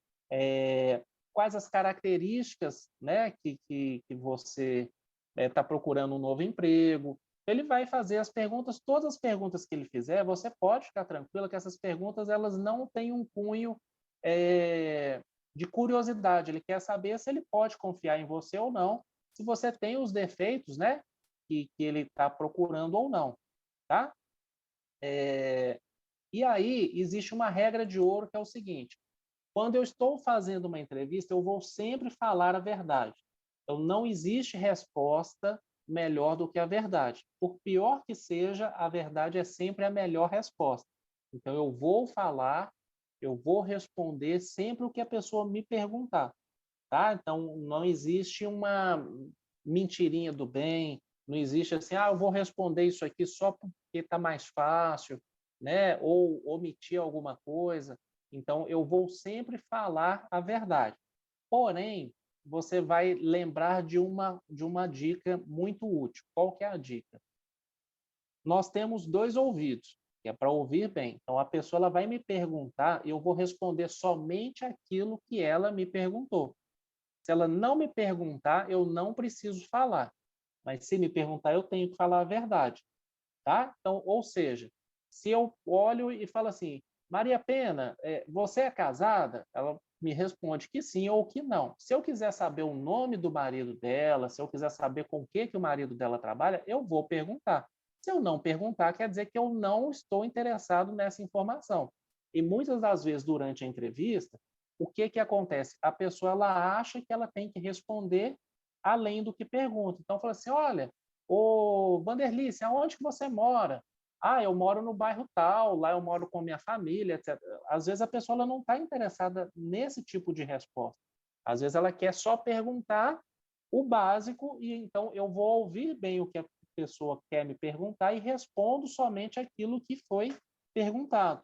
quais as características, né, que você está procurando um novo emprego. Ele vai fazer as perguntas, todas as perguntas que ele fizer, você pode ficar tranquila que essas perguntas elas não têm um cunho de curiosidade. Ele quer saber se ele pode confiar em você ou não, se você tem os defeitos, né, que ele está procurando ou não, tá? E aí existe uma regra de ouro que é o seguinte: quando eu estou fazendo uma entrevista, eu vou sempre falar a verdade. Então, não existe resposta melhor do que a verdade. Por pior que seja, a verdade é sempre a melhor resposta. Então, eu vou falar, eu vou responder sempre o que a pessoa me perguntar, tá? Então, não existe uma mentirinha do bem, não existe assim, eu vou responder isso aqui só porque está mais fácil, né? Ou omitir alguma coisa. Então, eu vou sempre falar a verdade. Porém, você vai lembrar de uma dica muito útil. Qual que é a dica? Nós temos dois ouvidos, que é para ouvir bem. Então, a pessoa ela vai me perguntar e eu vou responder somente aquilo que ela me perguntou. Se ela não me perguntar, eu não preciso falar. Mas se me perguntar, eu tenho que falar a verdade, tá? Então, ou seja, se eu olho e falo assim, Maria Pena, você é casada? Ela me responde que sim ou que não. Se eu quiser saber o nome do marido dela, se eu quiser saber com o que o marido dela trabalha, eu vou perguntar. Se eu não perguntar, quer dizer que eu não estou interessado nessa informação. E muitas das vezes, durante a entrevista, o que acontece? A pessoa ela acha que ela tem que responder além do que pergunta. Então, fala assim, olha, ô Vanderlice, aonde que você mora? Eu moro no bairro tal, lá eu moro com minha família, etc. Às vezes a pessoa ela não está interessada nesse tipo de resposta. Às vezes ela quer só perguntar o básico e então eu vou ouvir bem o que a pessoa quer me perguntar e respondo somente aquilo que foi perguntado.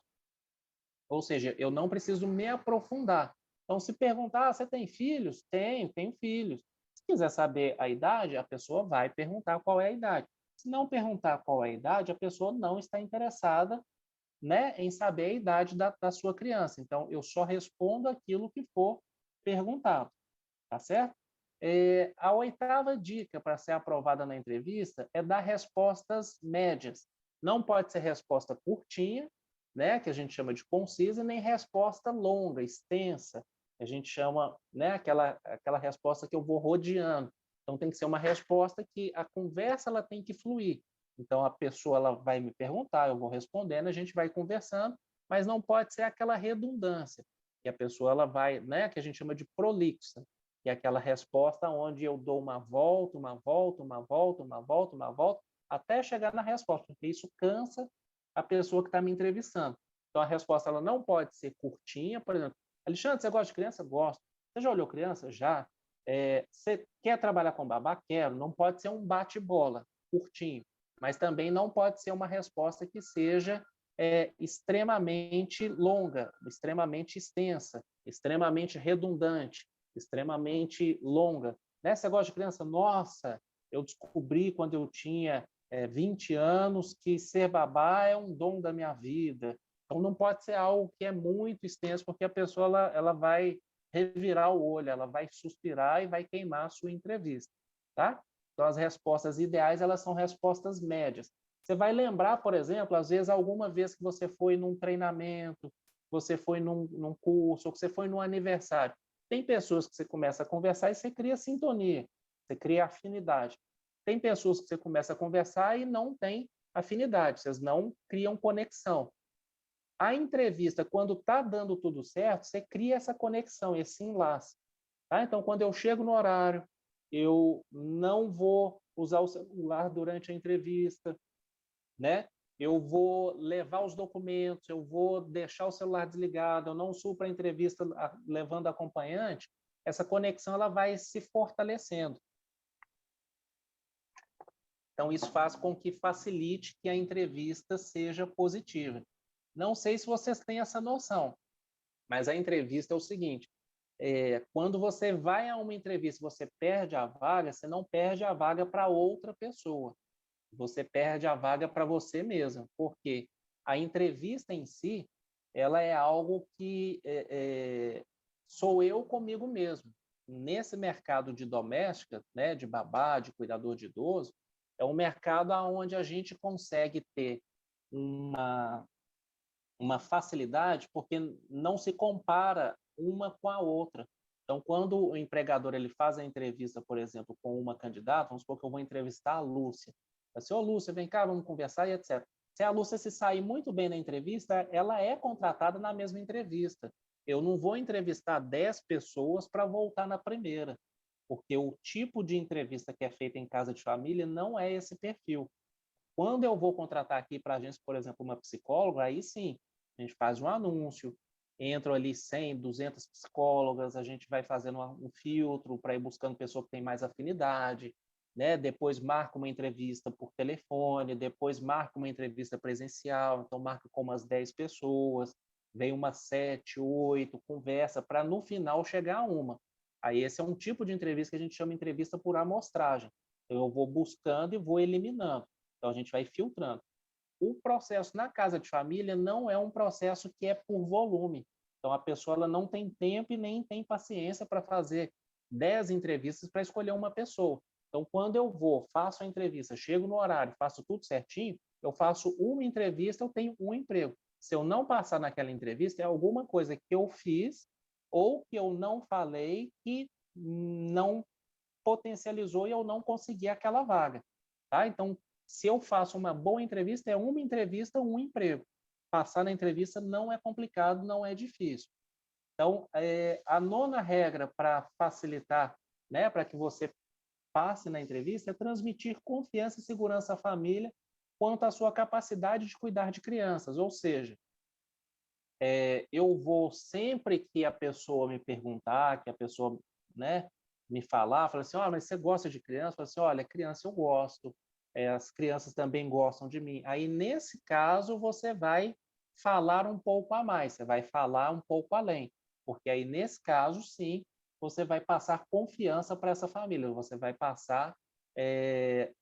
Ou seja, eu não preciso me aprofundar. Então, se perguntar, você tem filhos? Tenho filhos. Se quiser saber a idade, a pessoa vai perguntar qual é a idade. Se não perguntar qual é a idade, a pessoa não está interessada, né, em saber a idade da sua criança. Então, eu só respondo aquilo que for perguntado, tá certo? A oitava dica para ser aprovada na entrevista é dar respostas médias. Não pode ser resposta curtinha, né, que a gente chama de concisa, nem resposta longa, extensa, que a gente chama, né, aquela resposta que eu vou rodeando. Então tem que ser uma resposta que a conversa ela tem que fluir. Então a pessoa ela vai me perguntar, eu vou respondendo, a gente vai conversando, mas não pode ser aquela redundância, que a pessoa ela vai, né, que a gente chama de prolixa, que é aquela resposta onde eu dou uma volta, uma volta, uma volta, uma volta, uma volta, até chegar na resposta, porque isso cansa a pessoa que está me entrevistando. Então, a resposta ela não pode ser curtinha, por exemplo, Alexandre, você gosta de criança? Gosto. Você já olhou criança? Já. Você quer trabalhar com babá? Quero. Não pode ser um bate-bola curtinho, mas também não pode ser uma resposta que seja extremamente longa, extremamente extensa, extremamente redundante, extremamente longa. Né? Você gosta de criança? Nossa, eu descobri quando eu tinha 20 anos que ser babá é um dom da minha vida. Então, não pode ser algo que é muito extenso, porque a pessoa ela vai revirar o olho, ela vai suspirar e vai queimar a sua entrevista. Tá? Então, as respostas ideais elas são respostas médias. Você vai lembrar, por exemplo, às vezes, alguma vez que você foi num treinamento, você foi num curso, ou que você foi num aniversário. Tem pessoas que você começa a conversar e você cria sintonia, você cria afinidade. Tem pessoas que você começa a conversar e não tem afinidade, vocês não criam conexão. A entrevista, quando está dando tudo certo, você cria essa conexão, esse enlace. Tá? Então, quando eu chego no horário, eu não vou usar o celular durante a entrevista, né? Eu vou levar os documentos, eu vou deixar o celular desligado, eu não subo para a entrevista levando acompanhante, essa conexão ela vai se fortalecendo. Então, isso faz com que facilite que a entrevista seja positiva. Não sei se vocês têm essa noção, mas a entrevista é o seguinte, quando você vai a uma entrevista, você perde a vaga, você não perde a vaga para outra pessoa. Você perde a vaga para você mesmo, porque a entrevista em si, ela é algo que sou eu comigo mesmo. Nesse mercado de doméstica, né, de babá, de cuidador de idoso, é um mercado onde a gente consegue ter uma, uma facilidade, porque não se compara uma com a outra. Então, quando o empregador ele faz a entrevista, por exemplo, com uma candidata, vamos supor que eu vou entrevistar a Lúcia. Assim, ô Lúcia, vem cá, vamos conversar e etc. Se a Lúcia se sair muito bem na entrevista, ela é contratada na mesma entrevista. Eu não vou entrevistar 10 pessoas para voltar na primeira, porque o tipo de entrevista que é feita em casa de família não é esse perfil. Quando eu vou contratar aqui para a agência, por exemplo, uma psicóloga, aí sim, a gente faz um anúncio, entram ali 100, 200 psicólogas, a gente vai fazendo um filtro para ir buscando pessoa que tem mais afinidade, né? Depois marca uma entrevista por telefone, depois marca uma entrevista presencial, então marca com umas 10 pessoas, vem umas 7, 8, conversa, para no final chegar a uma. Aí esse é um tipo de entrevista que a gente chama de entrevista por amostragem. Então, eu vou buscando e vou eliminando. Então, a gente vai filtrando. O processo na casa de família não é um processo que é por volume. Então, a pessoa ela não tem tempo e nem tem paciência para fazer 10 entrevistas para escolher uma pessoa. Então, quando eu vou, faço a entrevista, chego no horário, faço tudo certinho, eu faço uma entrevista, eu tenho um emprego. Se eu não passar naquela entrevista, é alguma coisa que eu fiz ou que eu não falei que não potencializou e eu não consegui aquela vaga. Tá? Então, se eu faço uma boa entrevista, é uma entrevista, um emprego. Passar na entrevista não é complicado, não é difícil. Então, a nona regra para facilitar, né, para que você passe na entrevista, é transmitir confiança e segurança à família quanto à sua capacidade de cuidar de crianças. Ou seja, eu vou sempre que a pessoa me perguntar, que a pessoa, né, me falar, fala assim, mas você gosta de criança? Fala assim, olha, criança eu gosto, as crianças também gostam de mim. Aí, nesse caso, você vai falar um pouco a mais, você vai falar um pouco além, porque aí, nesse caso, sim, você vai passar confiança para essa família, você vai passar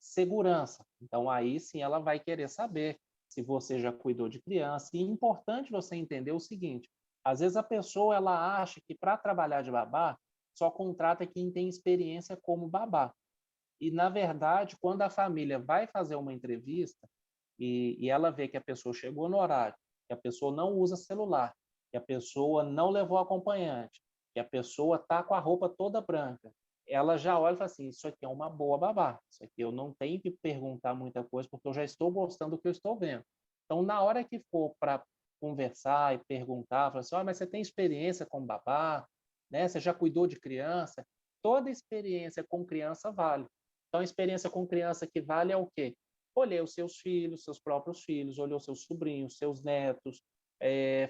segurança. Então, aí sim, ela vai querer saber se você já cuidou de criança. E é importante você entender o seguinte: às vezes a pessoa ela acha que para trabalhar de babá só contrata quem tem experiência como babá. E na verdade, quando a família vai fazer uma entrevista e ela vê que a pessoa chegou no horário, que a pessoa não usa celular, que a pessoa não levou acompanhante, que a pessoa está com a roupa toda branca, ela já olha e fala assim: isso aqui é uma boa babá, isso aqui eu não tenho que perguntar muita coisa porque eu já estou gostando do que eu estou vendo. Então, na hora que for para conversar e perguntar, fala assim: mas você tem experiência com babá, né? Você já cuidou de criança? Toda experiência com criança vale. Então, a experiência com criança que vale é o quê? Olhei os seus filhos, seus próprios filhos, olhou seus sobrinhos, seus netos,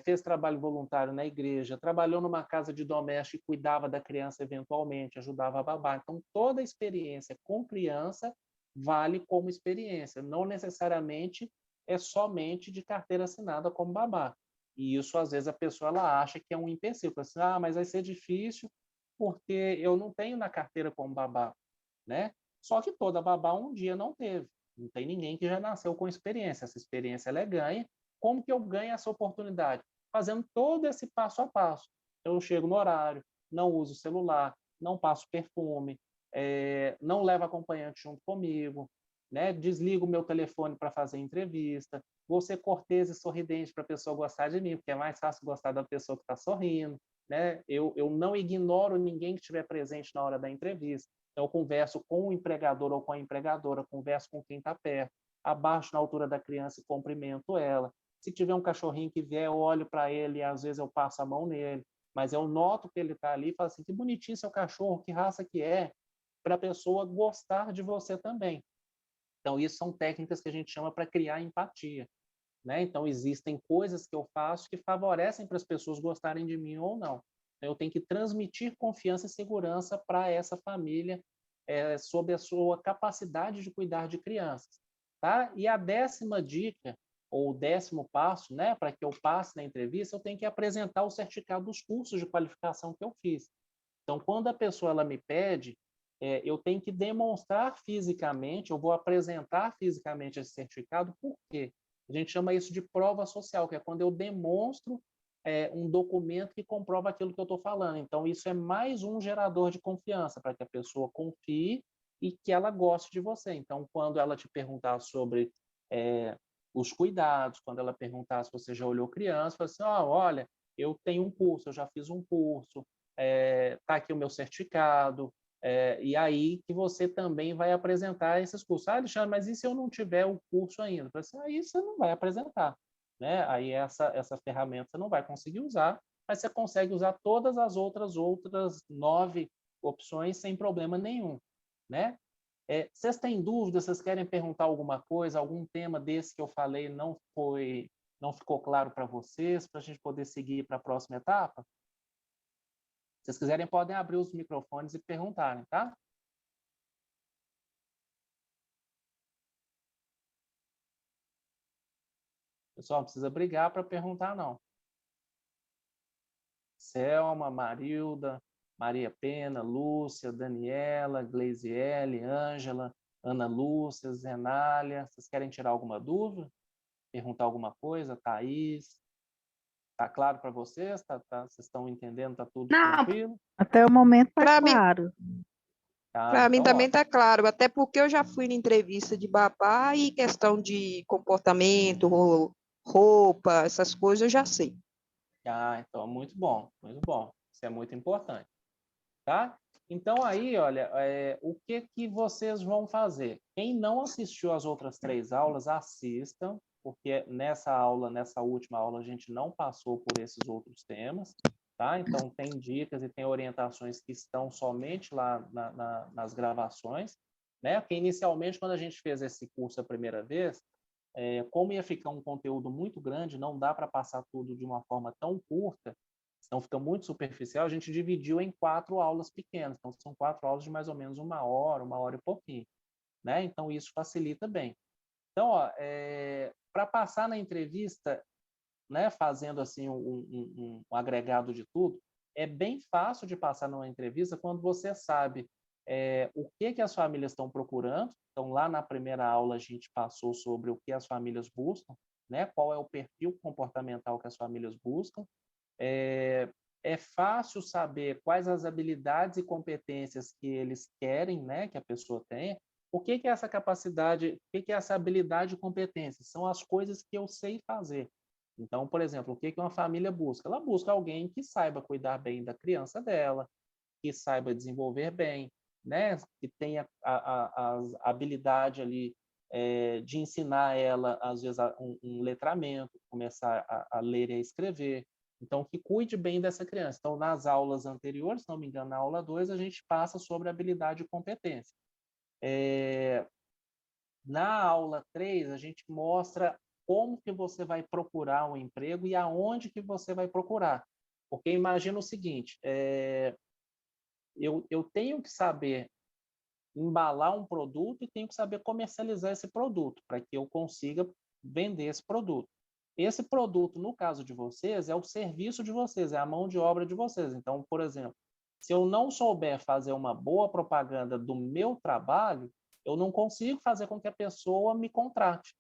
fez trabalho voluntário na igreja, trabalhou numa casa de doméstico e cuidava da criança eventualmente, ajudava a babar. Então, toda experiência com criança vale como experiência, não necessariamente é somente de carteira assinada como babá. E isso, às vezes, a pessoa ela acha que é um empecilho. Assim, mas vai ser difícil porque eu não tenho na carteira como babá, né? Só que toda babá um dia não teve. Não tem ninguém que já nasceu com experiência. Essa experiência ela é ganha. Como que eu ganho essa oportunidade? Fazendo todo esse passo a passo. Eu chego no horário, não uso celular, não passo perfume, não levo acompanhante junto comigo, né? Desligo o meu telefone para fazer entrevista, vou ser cortês e sorridente para a pessoa gostar de mim, porque é mais fácil gostar da pessoa que está sorrindo, né? Eu não ignoro ninguém que estiver presente na hora da entrevista. Então, eu converso com o empregador ou com a empregadora, converso com quem está perto, abaixo na altura da criança e cumprimento ela. Se tiver um cachorrinho que vier, eu olho para ele e às vezes eu passo a mão nele, mas eu noto que ele está ali e falo assim: que bonitinho seu cachorro, que raça que é, para a pessoa gostar de você também. Então, isso são técnicas que a gente chama para criar empatia. Né? Então, existem coisas que eu faço que favorecem para as pessoas gostarem de mim ou não. Então, eu tenho que transmitir confiança e segurança para essa família sobre a sua capacidade de cuidar de crianças. Tá? E a 10ª dica, ou o 10º passo, né, para que eu passe na entrevista, eu tenho que apresentar o certificado dos cursos de qualificação que eu fiz. Então, quando a pessoa ela me pede, eu tenho que demonstrar fisicamente, eu vou apresentar fisicamente esse certificado, por quê? A gente chama isso de prova social, que é quando eu demonstro um documento que comprova aquilo que eu estou falando. Então, isso é mais um gerador de confiança para que a pessoa confie e que ela goste de você. Então, quando ela te perguntar sobre os cuidados, quando ela perguntar se você já olhou criança, fala assim, olha, eu tenho um curso, eu já fiz um curso, está aqui o meu certificado, e aí que você também vai apresentar esses cursos. Alexandre, mas e se eu não tiver o curso ainda? Assim, aí você não vai apresentar. Né? Aí essa ferramenta você não vai conseguir usar, mas você consegue usar todas as outras 9 opções sem problema nenhum. Né? Vocês têm dúvidas? Vocês querem perguntar alguma coisa? Algum tema desse que eu falei não ficou claro para vocês, para a gente poder seguir para a próxima etapa? Se vocês quiserem, podem abrir os microfones e perguntarem, tá? Pessoal, não precisa brigar para perguntar, não. Selma, Marilda, Maria Pena, Lúcia, Daniela, Gleisiele, Ângela, Ana Lúcia, Zenália. Vocês querem tirar alguma dúvida? Perguntar alguma coisa? Thaís? Está claro para vocês? Vocês estão entendendo? Está tudo Não, tranquilo? até o momento está Para mim, claro. Tá, para mim então, também ó. está claro, até porque eu já fui em entrevista de babá e questão de comportamento, roupa, essas coisas eu já sei. Então, muito bom, muito bom. Isso é muito importante, tá? Então, aí, olha, o que vocês vão fazer? Quem não assistiu às outras 3 aulas, assistam, porque nessa última aula, a gente não passou por esses outros temas, tá? Então, tem dicas e tem orientações que estão somente lá nas gravações, né? Porque, inicialmente, quando a gente fez esse curso a primeira vez, como ia ficar um conteúdo muito grande, não dá para passar tudo de uma forma tão curta, senão fica muito superficial, a gente dividiu em 4 aulas pequenas. Então, são 4 aulas de mais ou menos 1 hora e pouquinho. Né? Então, isso facilita bem. Então, para passar na entrevista, né, fazendo assim um agregado de tudo, é bem fácil de passar numa entrevista quando você sabe o que as famílias estão procurando. Então, lá na primeira aula, a gente passou sobre o que as famílias buscam, né? Qual é o perfil comportamental que as famílias buscam. É fácil saber quais as habilidades e competências que eles querem, né, que a pessoa tenha. O que é essa capacidade, o que é essa habilidade e competência? São as coisas que eu sei fazer. Então, por exemplo, o que uma família busca? Ela busca alguém que saiba cuidar bem da criança dela, que saiba desenvolver bem, né? Que tenha a habilidade ali de ensinar ela, às vezes, um letramento, começar a ler e a escrever. Então, que cuide bem dessa criança. Então, nas aulas anteriores, se não me engano, na aula 2, a gente passa sobre habilidade e competência. Na aula 3, a gente mostra como que você vai procurar um emprego e aonde que você vai procurar. Porque imagina o seguinte, eu tenho que saber embalar um produto e tenho que saber comercializar esse produto para que eu consiga vender esse produto. Esse produto, no caso de vocês, é o serviço de vocês, é a mão de obra de vocês. Então, por exemplo, se eu não souber fazer uma boa propaganda do meu trabalho, eu não consigo fazer com que a pessoa me contrate.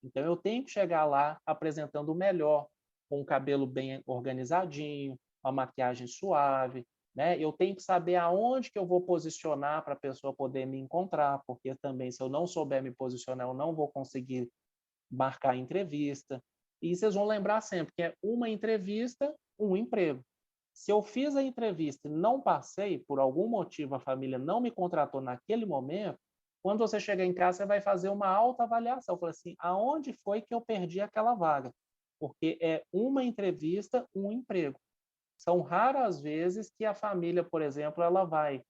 Então, eu tenho que chegar lá apresentando o melhor, com o cabelo bem organizadinho, uma maquiagem suave, né? Eu tenho que saber aonde que eu vou posicionar para a pessoa poder me encontrar, porque também, se eu não souber me posicionar, eu não vou conseguir marcar a entrevista. E vocês vão lembrar sempre que é uma entrevista, um emprego. Se eu fiz a entrevista e não passei, por algum motivo a família não me contratou naquele momento, quando você chegar em casa, você vai fazer uma autoavaliação. Fala assim, aonde foi que eu perdi aquela vaga? Porque é uma entrevista, um emprego. São raras vezes que a família, por exemplo, ela vai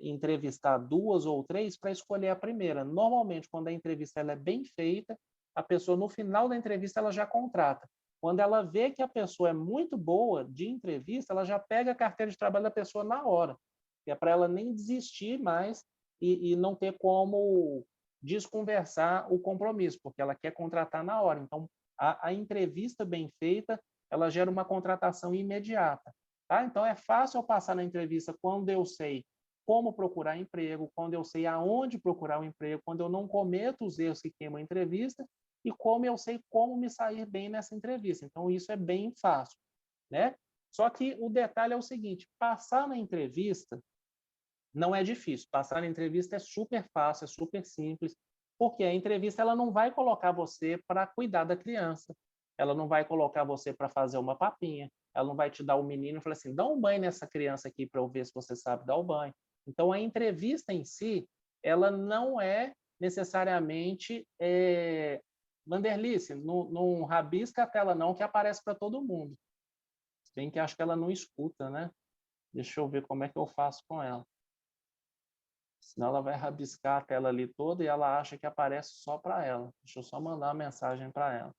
entrevistar 2 ou 3 para escolher a primeira. Normalmente, quando a entrevista ela é bem feita, a pessoa, no final da entrevista, ela já contrata. Quando ela vê que a pessoa é muito boa de entrevista, ela já pega a carteira de trabalho da pessoa na hora, que é para ela nem desistir mais e não ter como desconversar o compromisso, porque ela quer contratar na hora. Então, a entrevista bem feita, ela gera uma contratação imediata. Tá? Então, é fácil eu passar na entrevista quando eu sei como procurar emprego, quando eu sei aonde procurar o emprego, quando eu não cometo os erros que queimam a entrevista e como eu sei como me sair bem nessa entrevista. Então, isso é bem fácil. né? Só que o detalhe é o seguinte, passar na entrevista não é difícil, passar na entrevista é super fácil, é super simples, porque a entrevista ela não vai colocar você para cuidar da criança, ela não vai colocar você para fazer uma papinha, ela não vai te dar o menino e falar assim, dá um banho nessa criança aqui para eu ver se você sabe dar o banho. Então, a entrevista em si, ela não é necessariamente Vanderlice, não rabisca a tela não, que aparece para todo mundo. Bem que acho que ela não escuta, né? Deixa eu ver como é que eu faço com ela. Senão ela vai rabiscar a tela ali toda e ela acha que aparece só para ela. Deixa eu só mandar uma mensagem para ela.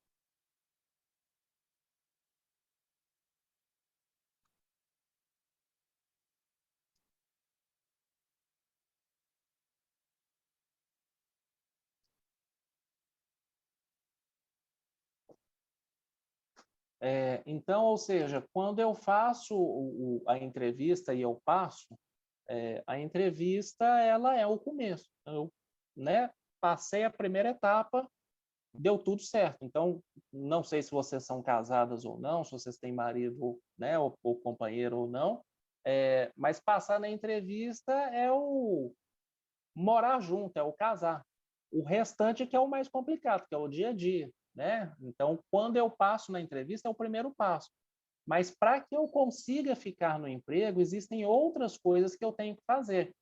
Então, ou seja, quando eu faço a entrevista e eu passo, a entrevista ela é o começo. Eu, né, passei a primeira etapa, deu tudo certo. Então, não sei se vocês são casadas ou não, se vocês têm marido, né, ou companheiro ou não, mas passar na entrevista é o morar junto, é o casar. O restante que é o mais complicado, que é o dia a dia, né? Então, quando eu passo na entrevista, é o primeiro passo. Mas para que eu consiga ficar no emprego, existem outras coisas que eu tenho que fazer.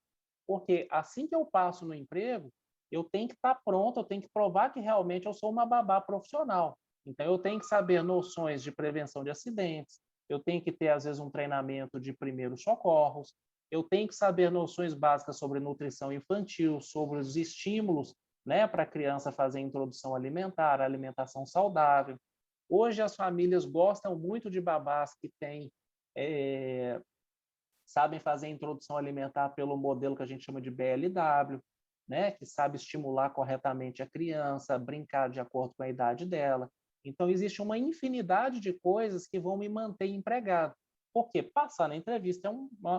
Porque assim que eu passo no emprego, eu tenho que estar pronto, eu tenho que provar que realmente eu sou uma babá profissional. Então, eu tenho que saber noções de prevenção de acidentes, eu tenho que ter, às vezes, um treinamento de primeiros socorros, eu tenho que saber noções básicas sobre nutrição infantil, sobre os estímulos, né, para a criança fazer a introdução alimentar, a alimentação saudável. Hoje, as famílias gostam muito de babás que têm sabem fazer a introdução alimentar pelo modelo que a gente chama de BLW, né, que sabe estimular corretamente a criança, brincar de acordo com a idade dela. Então, existe uma infinidade de coisas que vão me manter empregado. Porque passar na entrevista é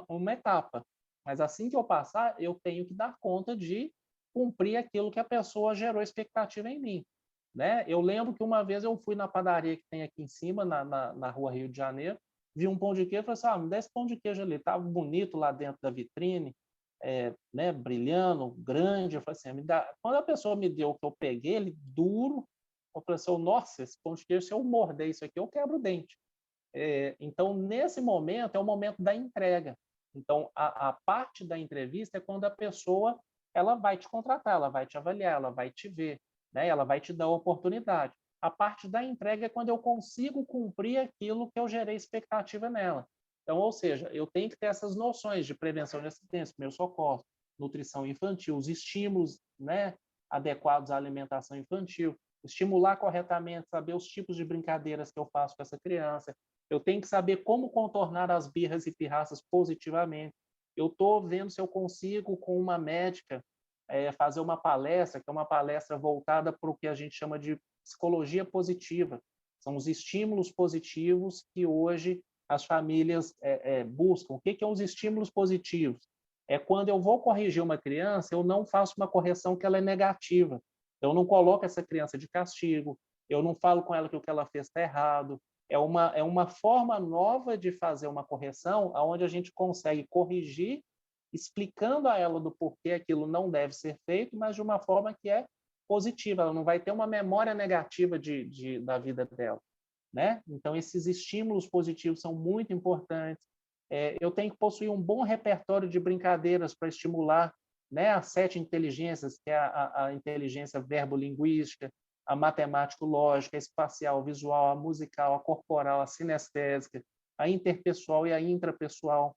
uma etapa, mas assim que eu passar, eu tenho que dar conta de cumprir aquilo que a pessoa gerou expectativa em mim. Né? Eu lembro que uma vez eu fui na padaria que tem aqui em cima, na rua Rio de Janeiro, vi um pão de queijo e falei assim, me dá esse pão de queijo ali, estava bonito lá dentro da vitrine, né, brilhando, grande, eu falei assim, me dá... Quando a pessoa me deu o que eu peguei, ele duro, eu falei assim, nossa, esse pão de queijo, se eu morder isso aqui, eu quebro o dente. Então, nesse momento, é o momento da entrega. Então, a parte da entrevista é quando a pessoa ela vai te contratar, ela vai te avaliar, ela vai te ver, né? Ela vai te dar a oportunidade. A parte da entrega é quando eu consigo cumprir aquilo que eu gerei expectativa nela. Então, ou seja, eu tenho que ter essas noções de prevenção de acidentes, primeiros socorros, nutrição infantil, os estímulos, né, adequados à alimentação infantil, estimular corretamente, saber os tipos de brincadeiras que eu faço com essa criança, eu tenho que saber como contornar as birras e pirraças positivamente. Eu estou vendo se eu consigo, com uma médica, fazer uma palestra, que é uma palestra voltada para o que a gente chama de psicologia positiva. São os estímulos positivos que hoje as famílias buscam. O que são os estímulos positivos? É quando eu vou corrigir uma criança, eu não faço uma correção que ela é negativa. Eu não coloco essa criança de castigo, eu não falo com ela que o que ela fez está errado, é uma forma nova de fazer uma correção, onde a gente consegue corrigir, explicando a ela do porquê aquilo não deve ser feito, mas de uma forma que é positiva, ela não vai ter uma memória negativa da vida dela. Né? Então, esses estímulos positivos são muito importantes. Eu tenho que possuir um bom repertório de brincadeiras para estimular, né, as 7 inteligências, que é a inteligência verbolinguística, a matemático-lógica, a espacial, visual, a musical, a corporal, a sinestésica, a interpessoal e a intrapessoal,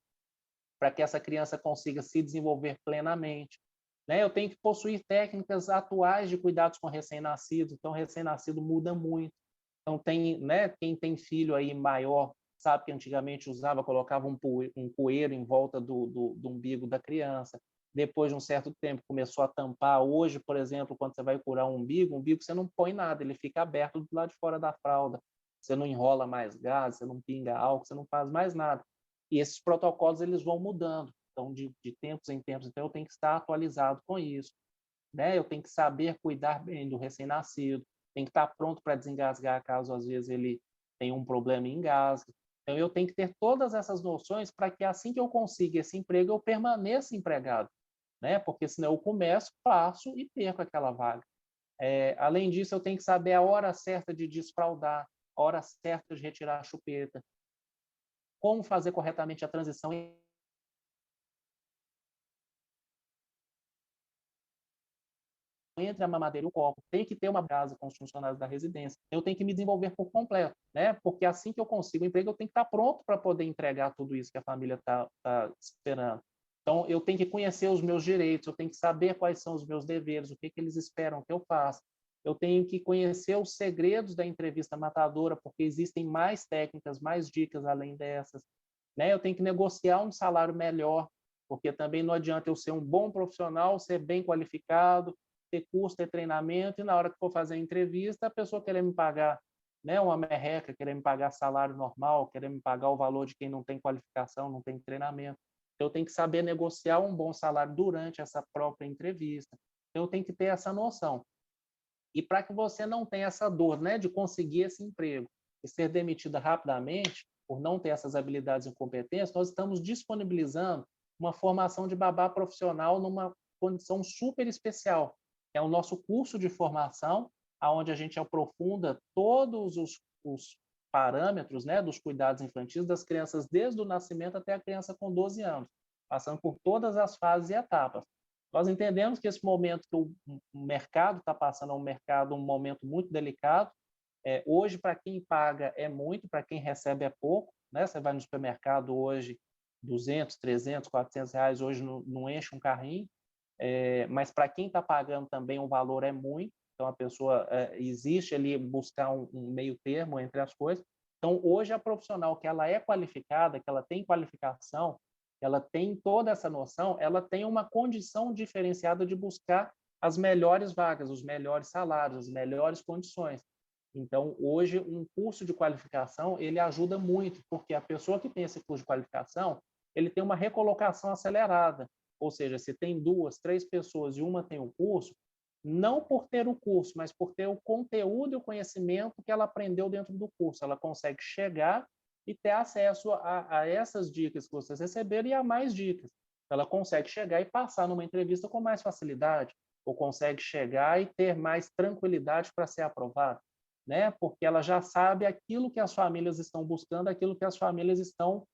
para que essa criança consiga se desenvolver plenamente. Né? Eu tenho que possuir técnicas atuais de cuidados com recém-nascidos, então recém-nascido muda muito. Então, né, quem tem filho aí maior sabe que antigamente usava, colocava um poeiro em volta do umbigo da criança. Depois de um certo tempo, começou a tampar. Hoje, por exemplo, quando você vai curar um umbigo você não põe nada, ele fica aberto do lado de fora da fralda. Você não enrola mais gás, você não pinga álcool, você não faz mais nada. E esses protocolos eles vão mudando. Então, de tempos em tempos, então eu tenho que estar atualizado com isso. Né? Eu tenho que saber cuidar bem do recém-nascido, tem que estar pronto para desengasgar caso às vezes ele tenha um problema em engasgo. Então, eu tenho que ter todas essas noções para que, assim que eu consiga esse emprego, eu permaneça empregado, né? Porque senão eu começo, passo e perco aquela vaga. Além disso, eu tenho que saber a hora certa de desfraldar, a hora certa de retirar a chupeta, como fazer corretamente a transição entre a mamadeira e o copo, tem que ter uma casa com os funcionários da residência, eu tenho que me desenvolver por completo, né? Porque assim que eu consigo o emprego, eu tenho que estar pronto para poder entregar tudo isso que a família está esperando. Então, eu tenho que conhecer os meus direitos, eu tenho que saber quais são os meus deveres, o que, que eles esperam que eu faça. Eu tenho que conhecer os segredos da entrevista matadora, porque existem mais técnicas, mais dicas além dessas. Né? Eu tenho que negociar um salário melhor, porque também não adianta eu ser um bom profissional, ser bem qualificado, ter curso, ter treinamento, e na hora que for fazer a entrevista, a pessoa querer me pagar, né, uma merreca, querer me pagar salário normal, querer me pagar o valor de quem não tem qualificação, não tem treinamento. Eu tenho que saber negociar um bom salário durante essa própria entrevista. Eu tenho que ter essa noção. E para que você não tenha essa dor, né, de conseguir esse emprego e ser demitida rapidamente, por não ter essas habilidades e competências, nós estamos disponibilizando uma formação de babá profissional numa condição super especial. É o nosso curso de formação, onde a gente aprofunda todos os parâmetros, né, dos cuidados infantis das crianças desde o nascimento até a criança com 12 anos, passando por todas as fases e etapas. Nós entendemos que esse momento que o mercado está passando é um momento muito delicado. Hoje, para quem paga é muito, para quem recebe é pouco. Né? Você vai no supermercado hoje, 200, 300, 400 reais, hoje não enche um carrinho. Mas para quem está pagando também o valor é muito. Então, a pessoa existe ali buscar um meio termo entre as coisas. Então, hoje, a profissional que ela é qualificada, que ela tem qualificação, ela tem toda essa noção, ela tem uma condição diferenciada de buscar as melhores vagas, os melhores salários, as melhores condições. Então, hoje, um curso de qualificação, ele ajuda muito, porque a pessoa que tem esse curso de qualificação, ele tem uma recolocação acelerada. Ou seja, se tem 2, 3 pessoas e uma tem o curso, não por ter o curso, mas por ter o conteúdo e o conhecimento que ela aprendeu dentro do curso. Ela consegue chegar e ter acesso a essas dicas que vocês receberam e a mais dicas. Ela consegue chegar e passar numa entrevista com mais facilidade, ou consegue chegar e ter mais tranquilidade para ser aprovada, né? Porque ela já sabe aquilo que as famílias estão buscando, aquilo que as famílias estão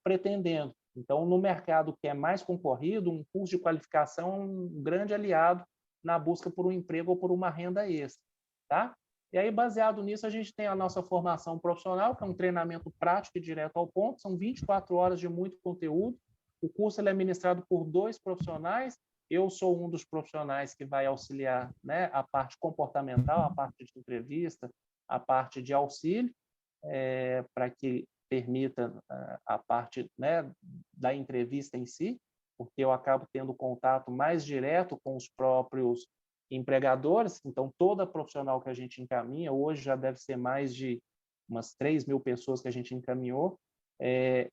pretendendo. Então, no mercado que é mais concorrido, um curso de qualificação é um grande aliado na busca por um emprego ou por uma renda extra, tá? E aí, baseado nisso, a gente tem a nossa formação profissional, que é um treinamento prático e direto ao ponto, são 24 horas de muito conteúdo. O curso ele é ministrado por 2 profissionais. Eu sou um dos profissionais que vai auxiliar, né, a parte comportamental, a parte de entrevista, a parte de auxílio, para que permita a parte, né, da entrevista em si, porque eu acabo tendo contato mais direto com os próprios empregadores. Então, toda profissional que a gente encaminha, hoje já deve ser mais de umas 3.000 pessoas que a gente encaminhou,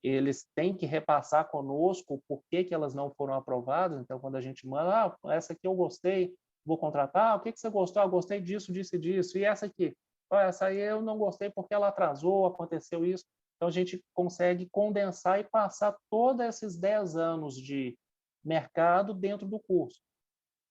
eles têm que repassar conosco por que elas não foram aprovadas. Então, quando a gente manda, essa aqui eu gostei, vou contratar, o que você gostou? Gostei disso, disso e disso. E essa aqui? Essa aí eu não gostei porque ela atrasou, aconteceu isso. Então, a gente consegue condensar e passar todos esses 10 anos de mercado dentro do curso.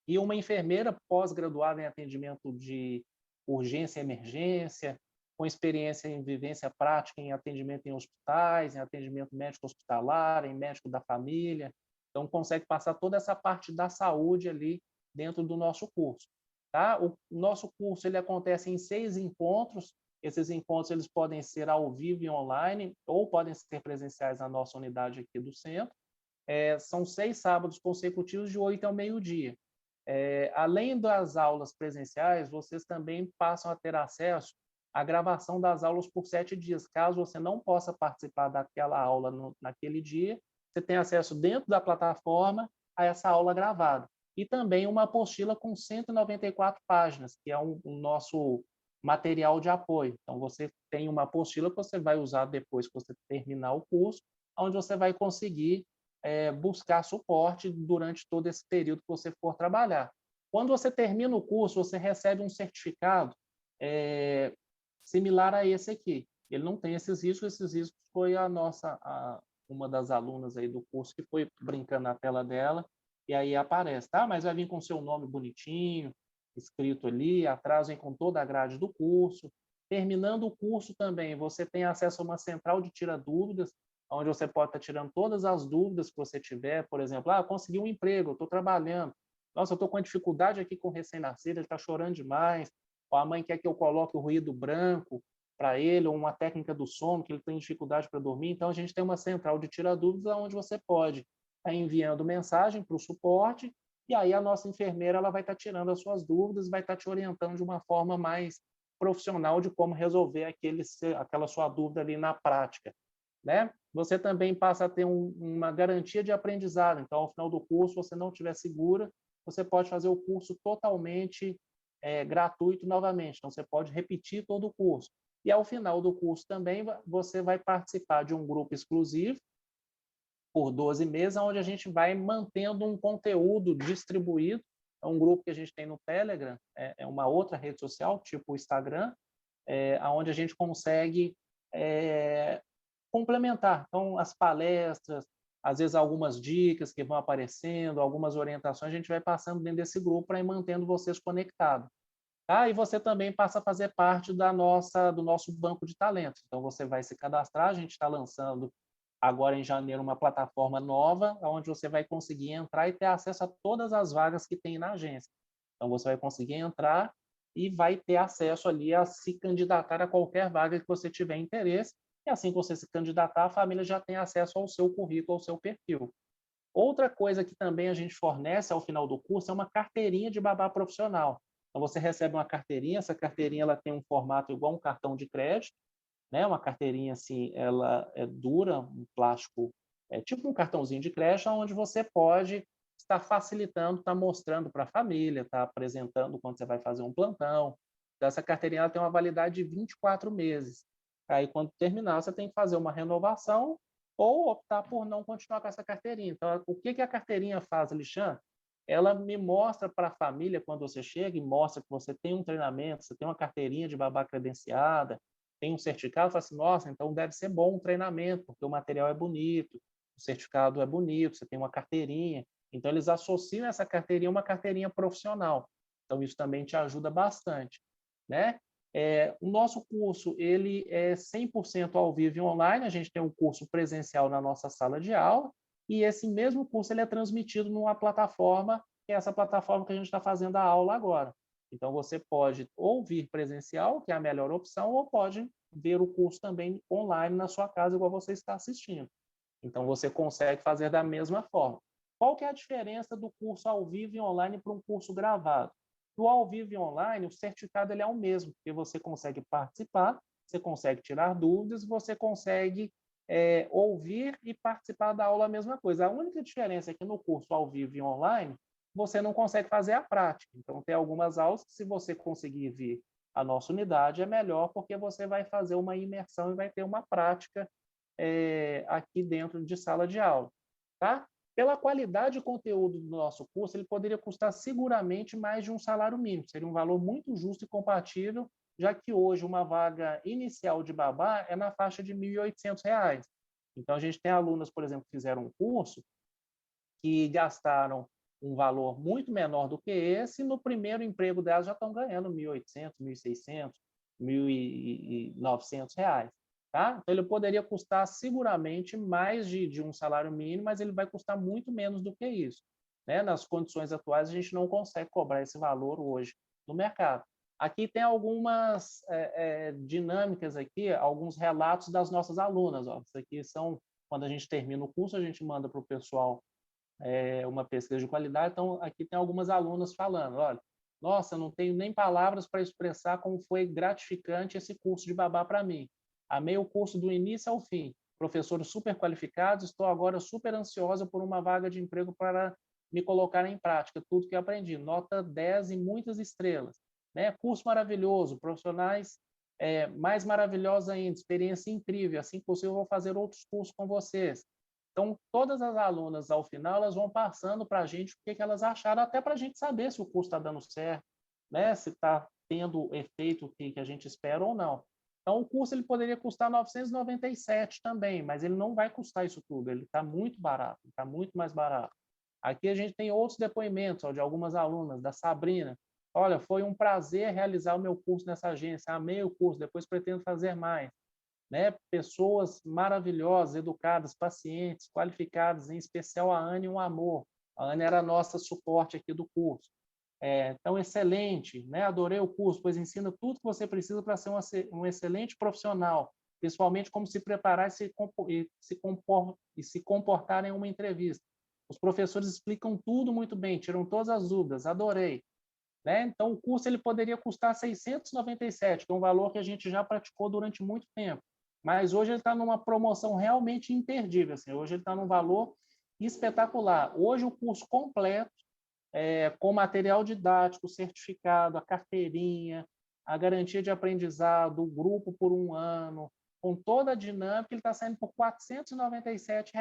E uma enfermeira pós-graduada em atendimento de urgência e emergência, com experiência em vivência prática em atendimento em hospitais, em atendimento médico hospitalar, em médico da família. Então, consegue passar toda essa parte da saúde ali dentro do nosso curso. Tá? O nosso curso ele acontece em 6 encontros. Esses encontros eles podem ser ao vivo e online, ou podem ser presenciais na nossa unidade aqui do centro. São 6 sábados consecutivos, de 8 ao meio-dia. Além das aulas presenciais, vocês também passam a ter acesso à gravação das aulas por 7 dias. Caso você não possa participar daquela aula naquele dia, você tem acesso dentro da plataforma a essa aula gravada. E também uma apostila com 194 páginas, que é o nosso material de apoio. Então, você tem uma apostila que você vai usar depois que você terminar o curso, onde você vai conseguir buscar suporte durante todo esse período que você for trabalhar. Quando você termina o curso, você recebe um certificado similar a esse aqui. ele não tem esses riscos foi uma das alunas aí do curso que foi brincando na tela dela, e aí aparece, tá? Mas vai vir com seu nome bonitinho, escrito ali, atrás vem com toda a grade do curso. Terminando o curso também, você tem acesso a uma central de tira dúvidas, onde você pode estar tirando todas as dúvidas que você tiver, por exemplo, eu consegui um emprego, estou trabalhando, nossa, eu estou com uma dificuldade aqui com o recém-nascido, ele está chorando demais, ou a mãe quer que eu coloque o ruído branco para ele, ou uma técnica do sono, que ele tem dificuldade para dormir, então a gente tem uma central de tira dúvidas, onde você pode estar enviando mensagem para o suporte, e aí a nossa enfermeira ela vai estar tirando as suas dúvidas, vai estar te orientando de uma forma mais profissional de como resolver aquela sua dúvida ali na prática, né? Você também passa a ter uma garantia de aprendizado. Então, ao final do curso, se você não estiver segura, você pode fazer o curso totalmente gratuito novamente. Então, você pode repetir todo o curso. E, ao final do curso também, você vai participar de um grupo exclusivo por 12 meses, onde a gente vai mantendo um conteúdo distribuído. É um grupo que a gente tem no Telegram, é uma outra rede social, tipo o Instagram, onde a gente consegue complementar. Então, as palestras, às vezes algumas dicas que vão aparecendo, algumas orientações, a gente vai passando dentro desse grupo para ir mantendo vocês conectados. Tá? E você também passa a fazer parte do nosso banco de talentos. Então, você vai se cadastrar, a gente está lançando agora em janeiro uma plataforma nova, onde você vai conseguir entrar e ter acesso a todas as vagas que tem na agência. Então, você vai conseguir entrar e vai ter acesso ali a se candidatar a qualquer vaga que você tiver interesse, e assim que você se candidatar, a família já tem acesso ao seu currículo, ao seu perfil. Outra coisa que também a gente fornece ao final do curso é uma carteirinha de babá profissional. Então, você recebe uma carteirinha, essa carteirinha ela tem um formato igual um cartão de crédito, né? Uma carteirinha assim, ela é dura, um plástico, tipo um cartãozinho de crédito, onde você pode estar facilitando, estar mostrando para a família, estar apresentando quando você vai fazer um plantão. Então, essa carteirinha ela tem uma validade de 24 meses. Aí, quando terminar, você tem que fazer uma renovação ou optar por não continuar com essa carteirinha. Então, o que a carteirinha faz, Alexandre? Ela me mostra para a família, quando você chega, e mostra que você tem um treinamento, você tem uma carteirinha de babá credenciada, tem um certificado, fala assim, nossa, então deve ser bom um treinamento, porque o material é bonito, o certificado é bonito, você tem uma carteirinha. Então, eles associam essa carteirinha a uma carteirinha profissional. Então, isso também te ajuda bastante, né? O nosso curso ele é 100% ao vivo e online, a gente tem um curso presencial na nossa sala de aula, e esse mesmo curso ele é transmitido numa plataforma, que é essa plataforma que a gente está fazendo a aula agora. Então, você pode ou vir presencial, que é a melhor opção, ou pode ver o curso também online na sua casa, igual você está assistindo. Então, você consegue fazer da mesma forma. Qual que é a diferença do curso ao vivo e online para um curso gravado? No ao vivo e online, o certificado ele é o mesmo, porque você consegue participar, você consegue tirar dúvidas, você consegue ouvir e participar da aula a mesma coisa. A única diferença é que no curso ao vivo e online, você não consegue fazer a prática. Então, tem algumas aulas que, se você conseguir vir à nossa unidade, é melhor, porque você vai fazer uma imersão e vai ter uma prática aqui dentro de sala de aula. Tá? Pela qualidade de conteúdo do nosso curso, ele poderia custar seguramente mais de um salário mínimo. Seria um valor muito justo e compatível, já que hoje uma vaga inicial de babá é na faixa de R$ 1.800. Então, a gente tem alunas, por exemplo, que fizeram um curso que gastaram um valor muito menor do que esse, e no primeiro emprego delas já estão ganhando R$ 1.800, R$ 1.600, R$ 1.900. Tá? Então, ele poderia custar seguramente mais de um salário mínimo, mas ele vai custar muito menos do que isso. Né? Nas condições atuais, a gente não consegue cobrar esse valor hoje no mercado. Aqui tem algumas dinâmicas, aqui, alguns relatos das nossas alunas. Ó. Isso aqui são, quando a gente termina o curso, a gente manda para o pessoal uma pesquisa de qualidade. Então, aqui tem algumas alunas falando, olha, nossa, não tenho nem palavras para expressar como foi gratificante esse curso de babá para mim. Amei o curso do início ao fim. Professores super qualificados, estou agora super ansiosa por uma vaga de emprego para me colocar em prática tudo que aprendi. Nota 10 e muitas estrelas. Né? Curso maravilhoso, profissionais mais maravilhosos ainda, experiência incrível. Assim que possível, eu vou fazer outros cursos com vocês. Então, todas as alunas, ao final, elas vão passando para a gente o que elas acharam, até para a gente saber se o curso está dando certo, né? Se está tendo o efeito que a gente espera ou não. Então, o curso ele poderia custar 997 também, mas ele não vai custar isso tudo, ele está muito barato, está muito mais barato. Aqui a gente tem outros depoimentos, ó, de algumas alunas, da Sabrina. Olha, foi um prazer realizar o meu curso nessa agência, amei o curso, depois pretendo fazer mais. Né? Pessoas maravilhosas, educadas, pacientes, qualificadas, em especial a Anne, um amor. A Anne era a nossa suporte aqui do curso. Então, excelente, né? Adorei o curso, pois ensina tudo que você precisa para ser um excelente profissional, principalmente como se preparar e se comportar em uma entrevista. Os professores explicam tudo muito bem, tiram todas as dúvidas, adorei. Né? Então, o curso ele poderia custar 697, que é um valor que a gente já praticou durante muito tempo. Mas hoje ele está numa promoção realmente imperdível. Assim. Hoje ele está num valor espetacular. Hoje o curso completo, com material didático, certificado, a carteirinha, a garantia de aprendizado, o grupo por um ano, com toda a dinâmica, ele está saindo por R$ 497.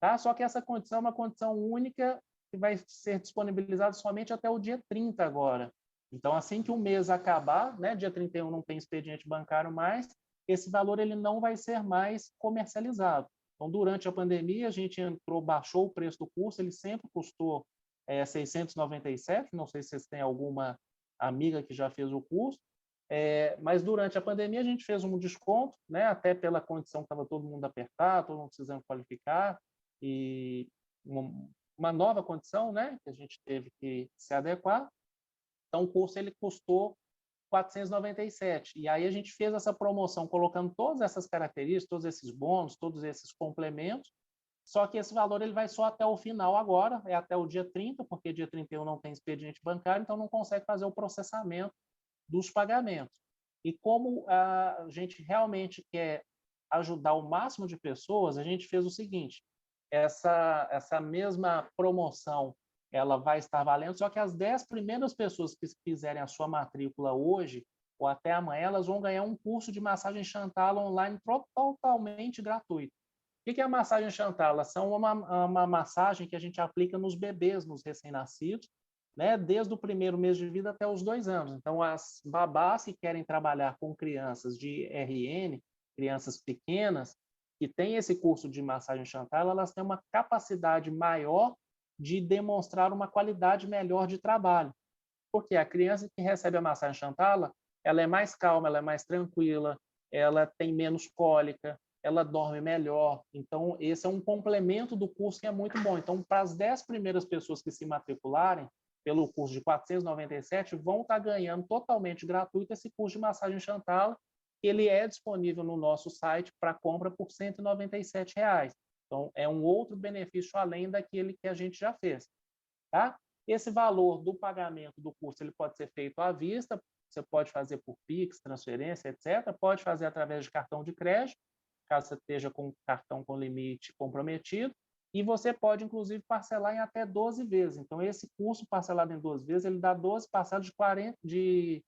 Tá? Só que essa condição é uma condição única que vai ser disponibilizada somente até o dia 30 agora. Então, assim que o mês acabar, né, dia 31 não tem expediente bancário mais, esse valor ele não vai ser mais comercializado. Então, durante a pandemia, a gente entrou, baixou o preço do curso, ele sempre custou 697, não sei se vocês têm alguma amiga que já fez o curso, mas durante a pandemia a gente fez um desconto, né, até pela condição que estava todo mundo apertado, todo mundo precisando qualificar, e uma nova condição, né, que a gente teve que se adequar. Então, o curso ele custou 497. E aí a gente fez essa promoção colocando todas essas características, todos esses bônus, todos esses complementos, só que esse valor ele vai só até o final agora, é até o dia 30, porque dia 31 não tem expediente bancário, então não consegue fazer o processamento dos pagamentos. E como a gente realmente quer ajudar o máximo de pessoas, a gente fez o seguinte, essa mesma promoção ela vai estar valendo, só que as 10 primeiras pessoas que fizerem a sua matrícula hoje ou até amanhã, elas vão ganhar um curso de massagem Chantal online totalmente gratuito. O que é a massagem Chantal? Elas são uma massagem que a gente aplica nos bebês, nos recém-nascidos, né? Desde o primeiro mês de vida até os 2 anos. Então, as babás que querem trabalhar com crianças de RN, crianças pequenas, que têm esse curso de massagem Chantal, elas têm uma capacidade maior de demonstrar uma qualidade melhor de trabalho. Porque a criança que recebe a massagem Chantal, ela é mais calma, ela é mais tranquila, ela tem menos cólica, ela dorme melhor. Então, esse é um complemento do curso que é muito bom. Então, para as 10 primeiras pessoas que se matricularem pelo curso de 497, vão estar ganhando totalmente gratuito esse curso de massagem Chantal. Ele é disponível no nosso site para compra por R$ 197. Então, é um outro benefício além daquele que a gente já fez. Tá? Esse valor do pagamento do curso ele pode ser feito à vista, você pode fazer por Pix, transferência, etc. Pode fazer através de cartão de crédito, caso você esteja com cartão com limite comprometido, e você pode, inclusive, parcelar em até 12 vezes. Então, esse curso parcelado em 12 vezes, ele dá 12 parcelas de R$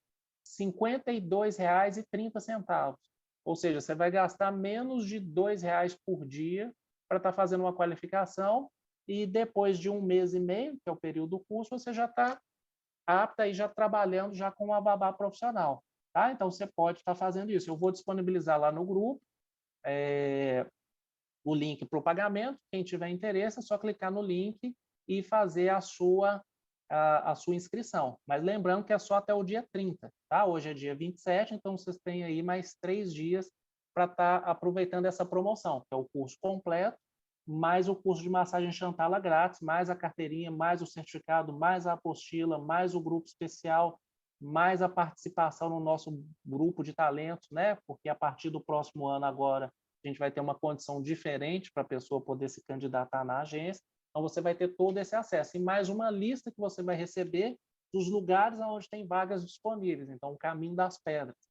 52,30. Ou seja, você vai gastar menos de R$ 2 por dia para estar fazendo uma qualificação e depois de um mês e meio, que é o período do curso, você já está apta e já trabalhando já com uma babá profissional. Tá? Então, você pode estar fazendo isso. Eu vou disponibilizar lá no grupo o link para o pagamento. Quem tiver interesse, é só clicar no link e fazer a sua inscrição. Mas lembrando que é só até o dia 30. Tá? Hoje é dia 27, então vocês têm aí mais 3 dias para estar aproveitando essa promoção, que é o curso completo, mais o curso de massagem Chantal grátis, mais a carteirinha, mais o certificado, mais a apostila, mais o grupo especial, mais a participação no nosso grupo de talentos, né? Porque a partir do próximo ano agora a gente vai ter uma condição diferente para a pessoa poder se candidatar na agência. Então você vai ter todo esse acesso e mais uma lista que você vai receber dos lugares onde tem vagas disponíveis. Então, o caminho das pedras.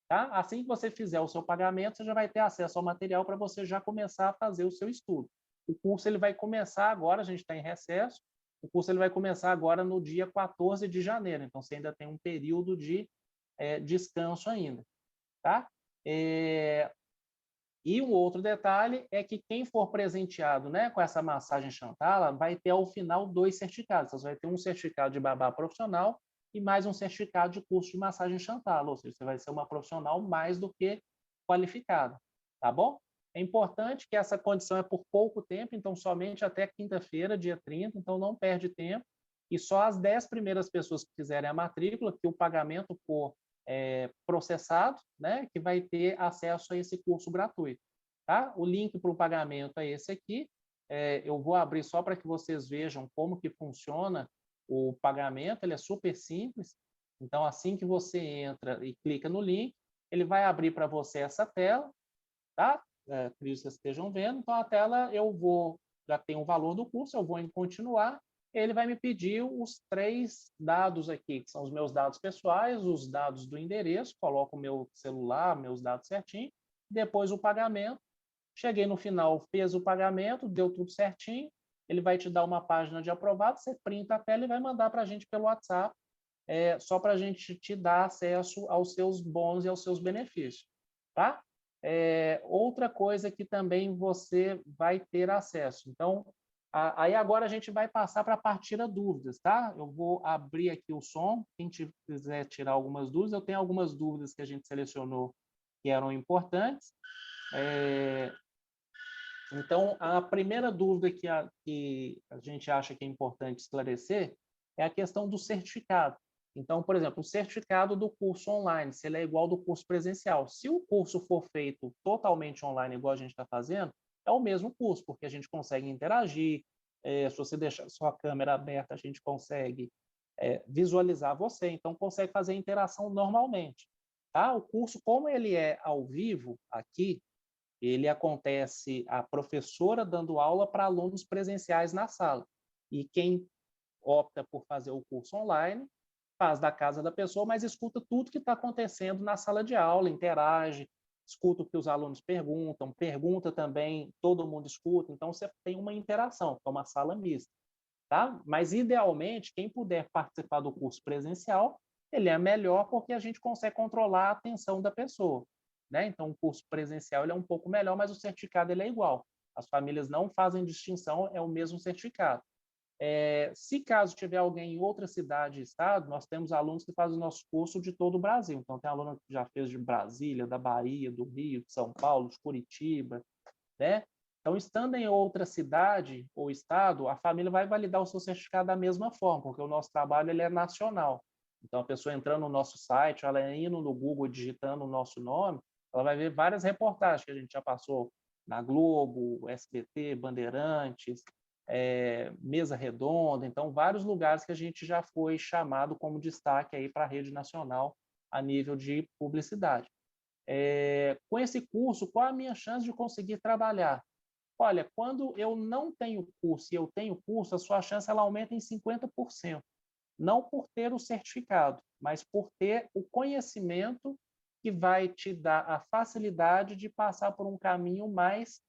Tá? Assim que você fizer o seu pagamento, você já vai ter acesso ao material para você já começar a fazer o seu estudo. O curso ele vai começar agora, a gente está em recesso, o curso ele vai começar agora no dia 14 de janeiro, então você ainda tem um período de descanso ainda. Tá? E um outro detalhe é que quem for presenteado, né, com essa massagem Chantal vai ter ao final 2 certificados. Então, você vai ter um certificado de babá profissional e mais um certificado de curso de massagem Chantal, ou seja, você vai ser uma profissional mais do que qualificada, tá bom? É importante que essa condição é por pouco tempo, então somente até quinta-feira, dia 30, então não perde tempo, e só as 10 primeiras pessoas que fizerem a matrícula, que o pagamento for processado, né, que vai ter acesso a esse curso gratuito. Tá? O link para o pagamento é esse aqui. Eu vou abrir só para que vocês vejam como que funciona o pagamento. Ele é super simples. Então, assim que você entra e clica no link, ele vai abrir para você essa tela, tá? Acredito que vocês estejam vendo. Então, a tela já tem o valor do curso, eu vou em continuar, ele vai me pedir os 3 dados aqui, que são os meus dados pessoais, os dados do endereço, coloco o meu celular, meus dados certinho, depois o pagamento. Cheguei no final, fez o pagamento, deu tudo certinho, ele vai te dar uma página de aprovado, você printa a tela e vai mandar para a gente pelo WhatsApp, só para a gente te dar acesso aos seus bônus e aos seus benefícios, tá? Outra coisa que também você vai ter acesso. Então, aí agora a gente vai passar para a parte tira dúvidas, tá? Eu vou abrir aqui o som, quem quiser tirar algumas dúvidas, eu tenho algumas dúvidas que a gente selecionou que eram importantes. Então, a primeira dúvida que a gente acha que é importante esclarecer é a questão do certificado. Então, por exemplo, o certificado do curso online, se ele é igual ao do curso presencial. Se o curso for feito totalmente online, igual a gente está fazendo, é o mesmo curso, porque a gente consegue interagir, se você deixar sua câmera aberta, a gente consegue visualizar você, então consegue fazer interação normalmente. Tá? O curso, como ele é ao vivo aqui, ele acontece a professora dando aula para alunos presenciais na sala. E quem opta por fazer o curso online faz da casa da pessoa, mas escuta tudo que está acontecendo na sala de aula, interage, escuta o que os alunos perguntam, pergunta também, todo mundo escuta, então você tem uma interação, é uma sala mista. Tá? Mas, idealmente, quem puder participar do curso presencial, ele é melhor porque a gente consegue controlar a atenção da pessoa. Né? Então, o curso presencial ele é um pouco melhor, mas o certificado ele é igual. As famílias não fazem distinção, é o mesmo certificado. Se caso tiver alguém em outra cidade e estado, nós temos alunos que fazem o nosso curso de todo o Brasil. Então, tem aluno que já fez de Brasília, da Bahia, do Rio, de São Paulo, de Curitiba, né? Então, estando em outra cidade ou estado, a família vai validar o seu certificado da mesma forma, porque o nosso trabalho ele é nacional. Então, a pessoa entrando no nosso site, ela indo no Google, digitando o nosso nome, ela vai ver várias reportagens que a gente já passou na Globo, SBT, Bandeirantes, Mesa Redonda, então vários lugares que a gente já foi chamado como destaque aí para a rede nacional a nível de publicidade. Com esse curso, qual a minha chance de conseguir trabalhar? Olha, quando eu não tenho curso e eu tenho curso, a sua chance ela aumenta em 50%. Não por ter o certificado, mas por ter o conhecimento que vai te dar a facilidade de passar por um caminho mais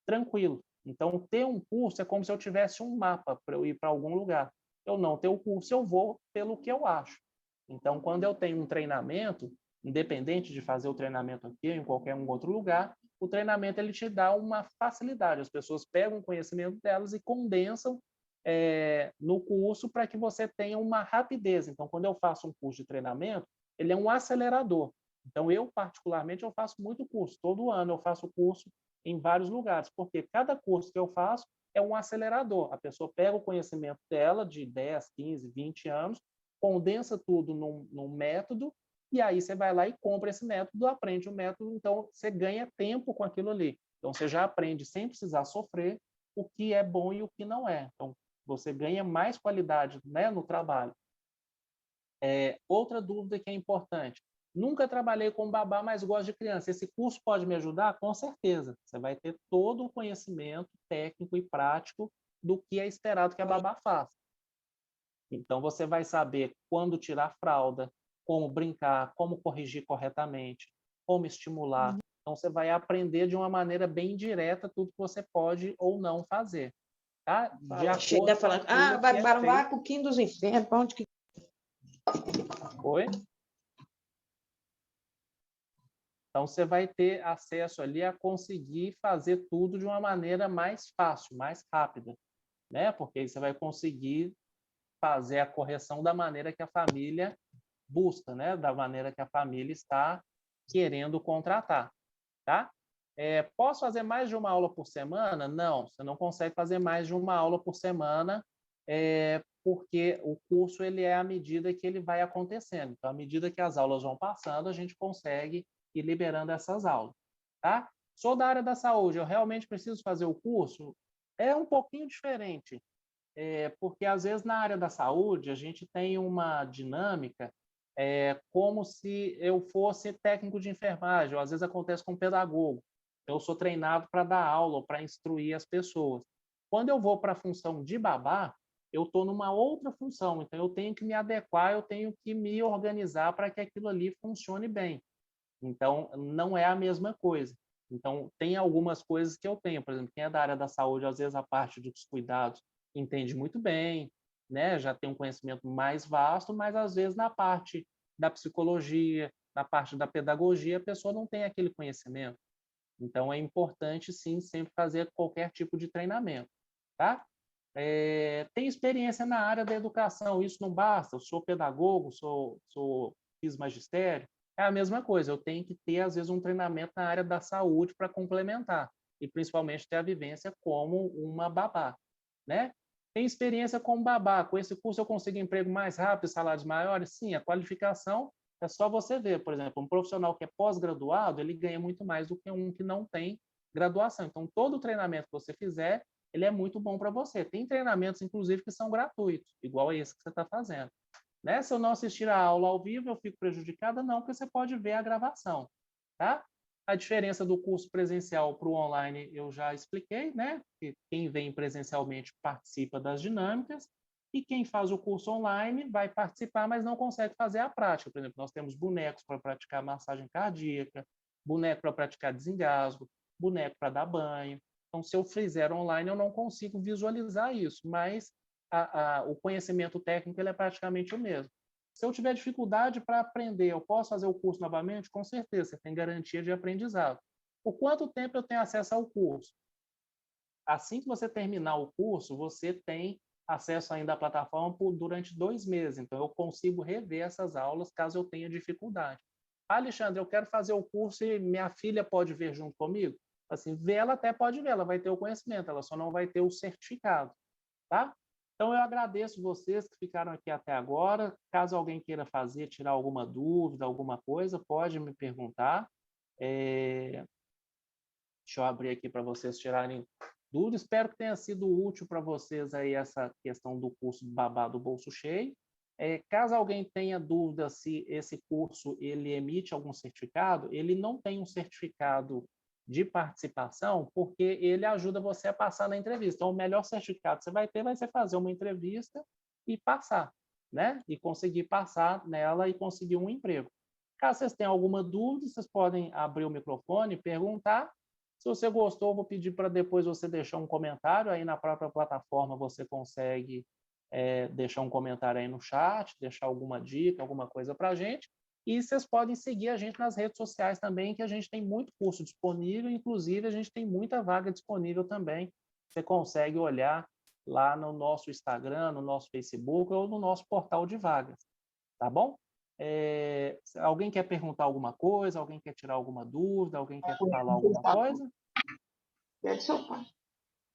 tranquilo. Então, ter um curso é como se eu tivesse um mapa para eu ir para algum lugar. Eu não ter o curso, eu vou pelo que eu acho. Então, quando eu tenho um treinamento, independente de fazer o treinamento aqui ou em qualquer um outro lugar, o treinamento ele te dá uma facilidade. As pessoas pegam o conhecimento delas e condensam no curso para que você tenha uma rapidez. Então, quando eu faço um curso de treinamento, ele é um acelerador. Então, eu, particularmente, eu faço muito curso. Todo ano eu faço curso em vários lugares, porque cada curso que eu faço é um acelerador. A pessoa pega o conhecimento dela de 10, 15, 20 anos, condensa tudo num método, e aí você vai lá e compra esse método, aprende o método, então você ganha tempo com aquilo ali. Então, você já aprende sem precisar sofrer o que é bom e o que não é. Então, você ganha mais qualidade, né, no trabalho. Outra dúvida que é importante. Nunca trabalhei com babá, mas gosto de criança. Esse curso pode me ajudar? Com certeza. Você vai ter todo o conhecimento técnico e prático do que é esperado que a babá faça. Então, você vai saber quando tirar fralda, como brincar, como corrigir corretamente, como estimular. Então, você vai aprender de uma maneira bem direta tudo que você pode ou não fazer. Tá? De Chega acordo com falando, aquilo que é vai feito. com o Kim dos Infernos, para onde que... Oi? Então, você vai ter acesso ali a conseguir fazer tudo de uma maneira mais fácil, mais rápida, né? Porque aí você vai conseguir fazer a correção da maneira que a família busca, né? Da maneira que a família está querendo contratar, tá? Posso fazer mais de uma aula por semana? Não, você não consegue fazer mais de uma aula por semana, porque o curso ele é à medida que ele vai acontecendo. Então, à medida que as aulas vão passando, a gente consegue ir liberando essas aulas, tá? Sou da área da saúde, eu realmente preciso fazer o curso? É um pouquinho diferente, porque às vezes na área da saúde a gente tem uma dinâmica como se eu fosse técnico de enfermagem, ou às vezes acontece com pedagogo. Eu sou treinado para dar aula, para instruir as pessoas. Quando eu vou para a função de babá, eu estou numa outra função, então eu tenho que me adequar, eu tenho que me organizar para que aquilo ali funcione bem. Então, não é a mesma coisa. Então, tem algumas coisas que eu tenho, por exemplo, quem é da área da saúde, às vezes a parte dos cuidados entende muito bem, né? Já tem um conhecimento mais vasto, mas às vezes na parte da psicologia, na parte da pedagogia, a pessoa não tem aquele conhecimento. Então, é importante, sim, sempre fazer qualquer tipo de treinamento, tá? Tem experiência na área da educação, isso não basta, eu sou pedagogo, fiz magistério, é a mesma coisa, eu tenho que ter, às vezes, um treinamento na área da saúde para complementar, e principalmente ter a vivência como uma babá, né? Tem experiência como babá, com esse curso eu consigo emprego mais rápido, salários maiores? Sim, a qualificação é só você ver, por exemplo, um profissional que é pós-graduado, ele ganha muito mais do que um que não tem graduação. Então, todo o treinamento que você fizer, ele é muito bom para você. Tem treinamentos, inclusive, que são gratuitos, igual a esse que você está fazendo. Né? Se eu não assistir a aula ao vivo, eu fico prejudicada? Não, porque você pode ver a gravação. Tá? A diferença do curso presencial para o online eu já expliquei, né? Que quem vem presencialmente participa das dinâmicas e quem faz o curso online vai participar, mas não consegue fazer a prática. Por exemplo, nós temos bonecos para praticar massagem cardíaca, boneco para praticar desengasgo, boneco para dar banho. Então, se eu fizer online, eu não consigo visualizar isso, mas o conhecimento técnico ele é praticamente o mesmo. Se eu tiver dificuldade para aprender, eu posso fazer o curso novamente? Com certeza, você tem garantia de aprendizado. Por quanto tempo eu tenho acesso ao curso? Assim que você terminar o curso, você tem acesso ainda à plataforma durante 2 meses. Então, eu consigo rever essas aulas caso eu tenha dificuldade. Alexandre, eu quero fazer o curso e minha filha pode ver junto comigo? Assim, ver ela até pode ver, ela vai ter o conhecimento, ela só não vai ter o certificado, tá? Então, eu agradeço vocês que ficaram aqui até agora. Caso alguém queira fazer, tirar alguma dúvida, alguma coisa, pode me perguntar. Deixa eu abrir aqui para vocês tirarem dúvidas. Espero que tenha sido útil para vocês aí essa questão do curso Babá do Bolso Cheio. Caso alguém tenha dúvida se esse curso ele emite algum certificado, ele não tem um certificado de participação, porque ele ajuda você a passar na entrevista. Então, o melhor certificado que você vai ter vai ser fazer uma entrevista e passar, né? E conseguir passar nela e conseguir um emprego. Caso vocês tenham alguma dúvida, vocês podem abrir o microfone e perguntar. Se você gostou, vou pedir para depois você deixar um comentário. Aí na própria plataforma você consegue deixar um comentário aí no chat, deixar alguma dica, alguma coisa para a gente. E vocês podem seguir a gente nas redes sociais também, que a gente tem muito curso disponível, inclusive a gente tem muita vaga disponível também. Você consegue olhar lá no nosso Instagram, no nosso Facebook ou no nosso portal de vagas, tá bom? Alguém quer perguntar alguma coisa? Alguém quer tirar alguma dúvida? Alguém quer falar alguma coisa?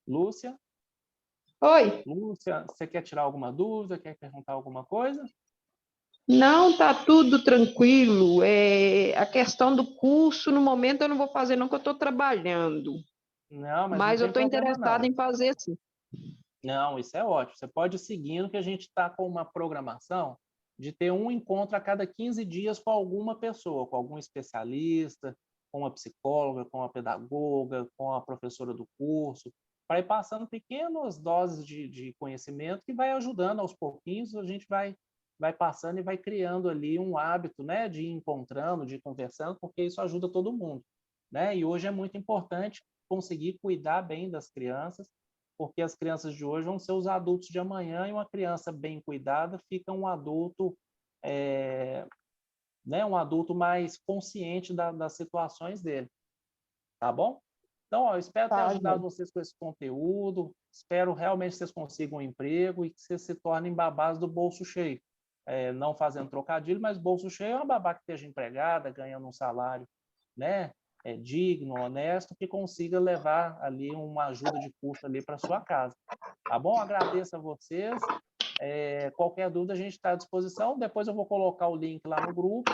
Lúcia? Oi. Lúcia, você quer tirar alguma dúvida? Quer perguntar alguma coisa? Não, tá tudo tranquilo. A questão do curso, no momento eu não vou fazer não, que eu estou trabalhando. Não, mas não Mas eu tem estou problema interessada não. em fazer sim. Não, isso é ótimo. Você pode ir seguindo que a gente está com uma programação de ter um encontro a cada 15 dias com alguma pessoa, com algum especialista, com uma psicóloga, com uma pedagoga, com a professora do curso, para ir passando pequenas doses de conhecimento que vai ajudando aos pouquinhos, a gente vai passando e vai criando ali um hábito, né, de ir encontrando, de ir conversando, porque isso ajuda todo mundo, né? E hoje é muito importante conseguir cuidar bem das crianças, porque as crianças de hoje vão ser os adultos de amanhã, e uma criança bem cuidada fica um adulto, né, um adulto mais consciente das situações dele, tá bom? Então, ó, eu espero ter Tá, ajudado gente. vocês com esse conteúdo. espero realmente que vocês consigam um emprego e que vocês se tornem babás do bolso cheio. Não fazendo trocadilho, mas bolso cheio é uma babá que esteja empregada, ganhando um salário, né, digno, honesto, que consiga levar ali uma ajuda de custo ali para sua casa. Tá bom? Agradeço a vocês. Qualquer dúvida a gente está à disposição. Depois eu vou colocar o link lá no grupo.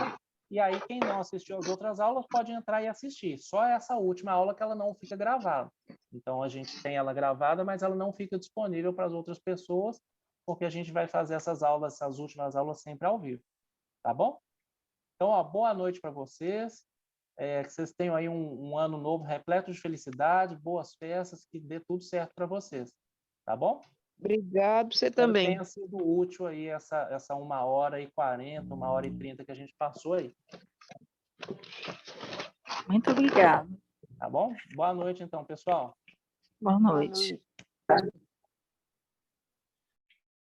E aí, quem não assistiu às outras aulas pode entrar e assistir. Só essa última aula que ela não fica gravada. Então, a gente tem ela gravada, mas ela não fica disponível para as outras pessoas, porque a gente vai fazer essas aulas, essas últimas aulas sempre ao vivo. Tá bom? Então, ó, boa noite para vocês. Que vocês tenham aí um ano novo repleto de felicidade, boas festas, que dê tudo certo para vocês. Tá bom? Obrigado, você Espero que também. tenha sido útil aí essa 1h40, 1h30 que a gente passou aí. Muito obrigada. Tá bom? Boa noite, então, pessoal. Boa noite.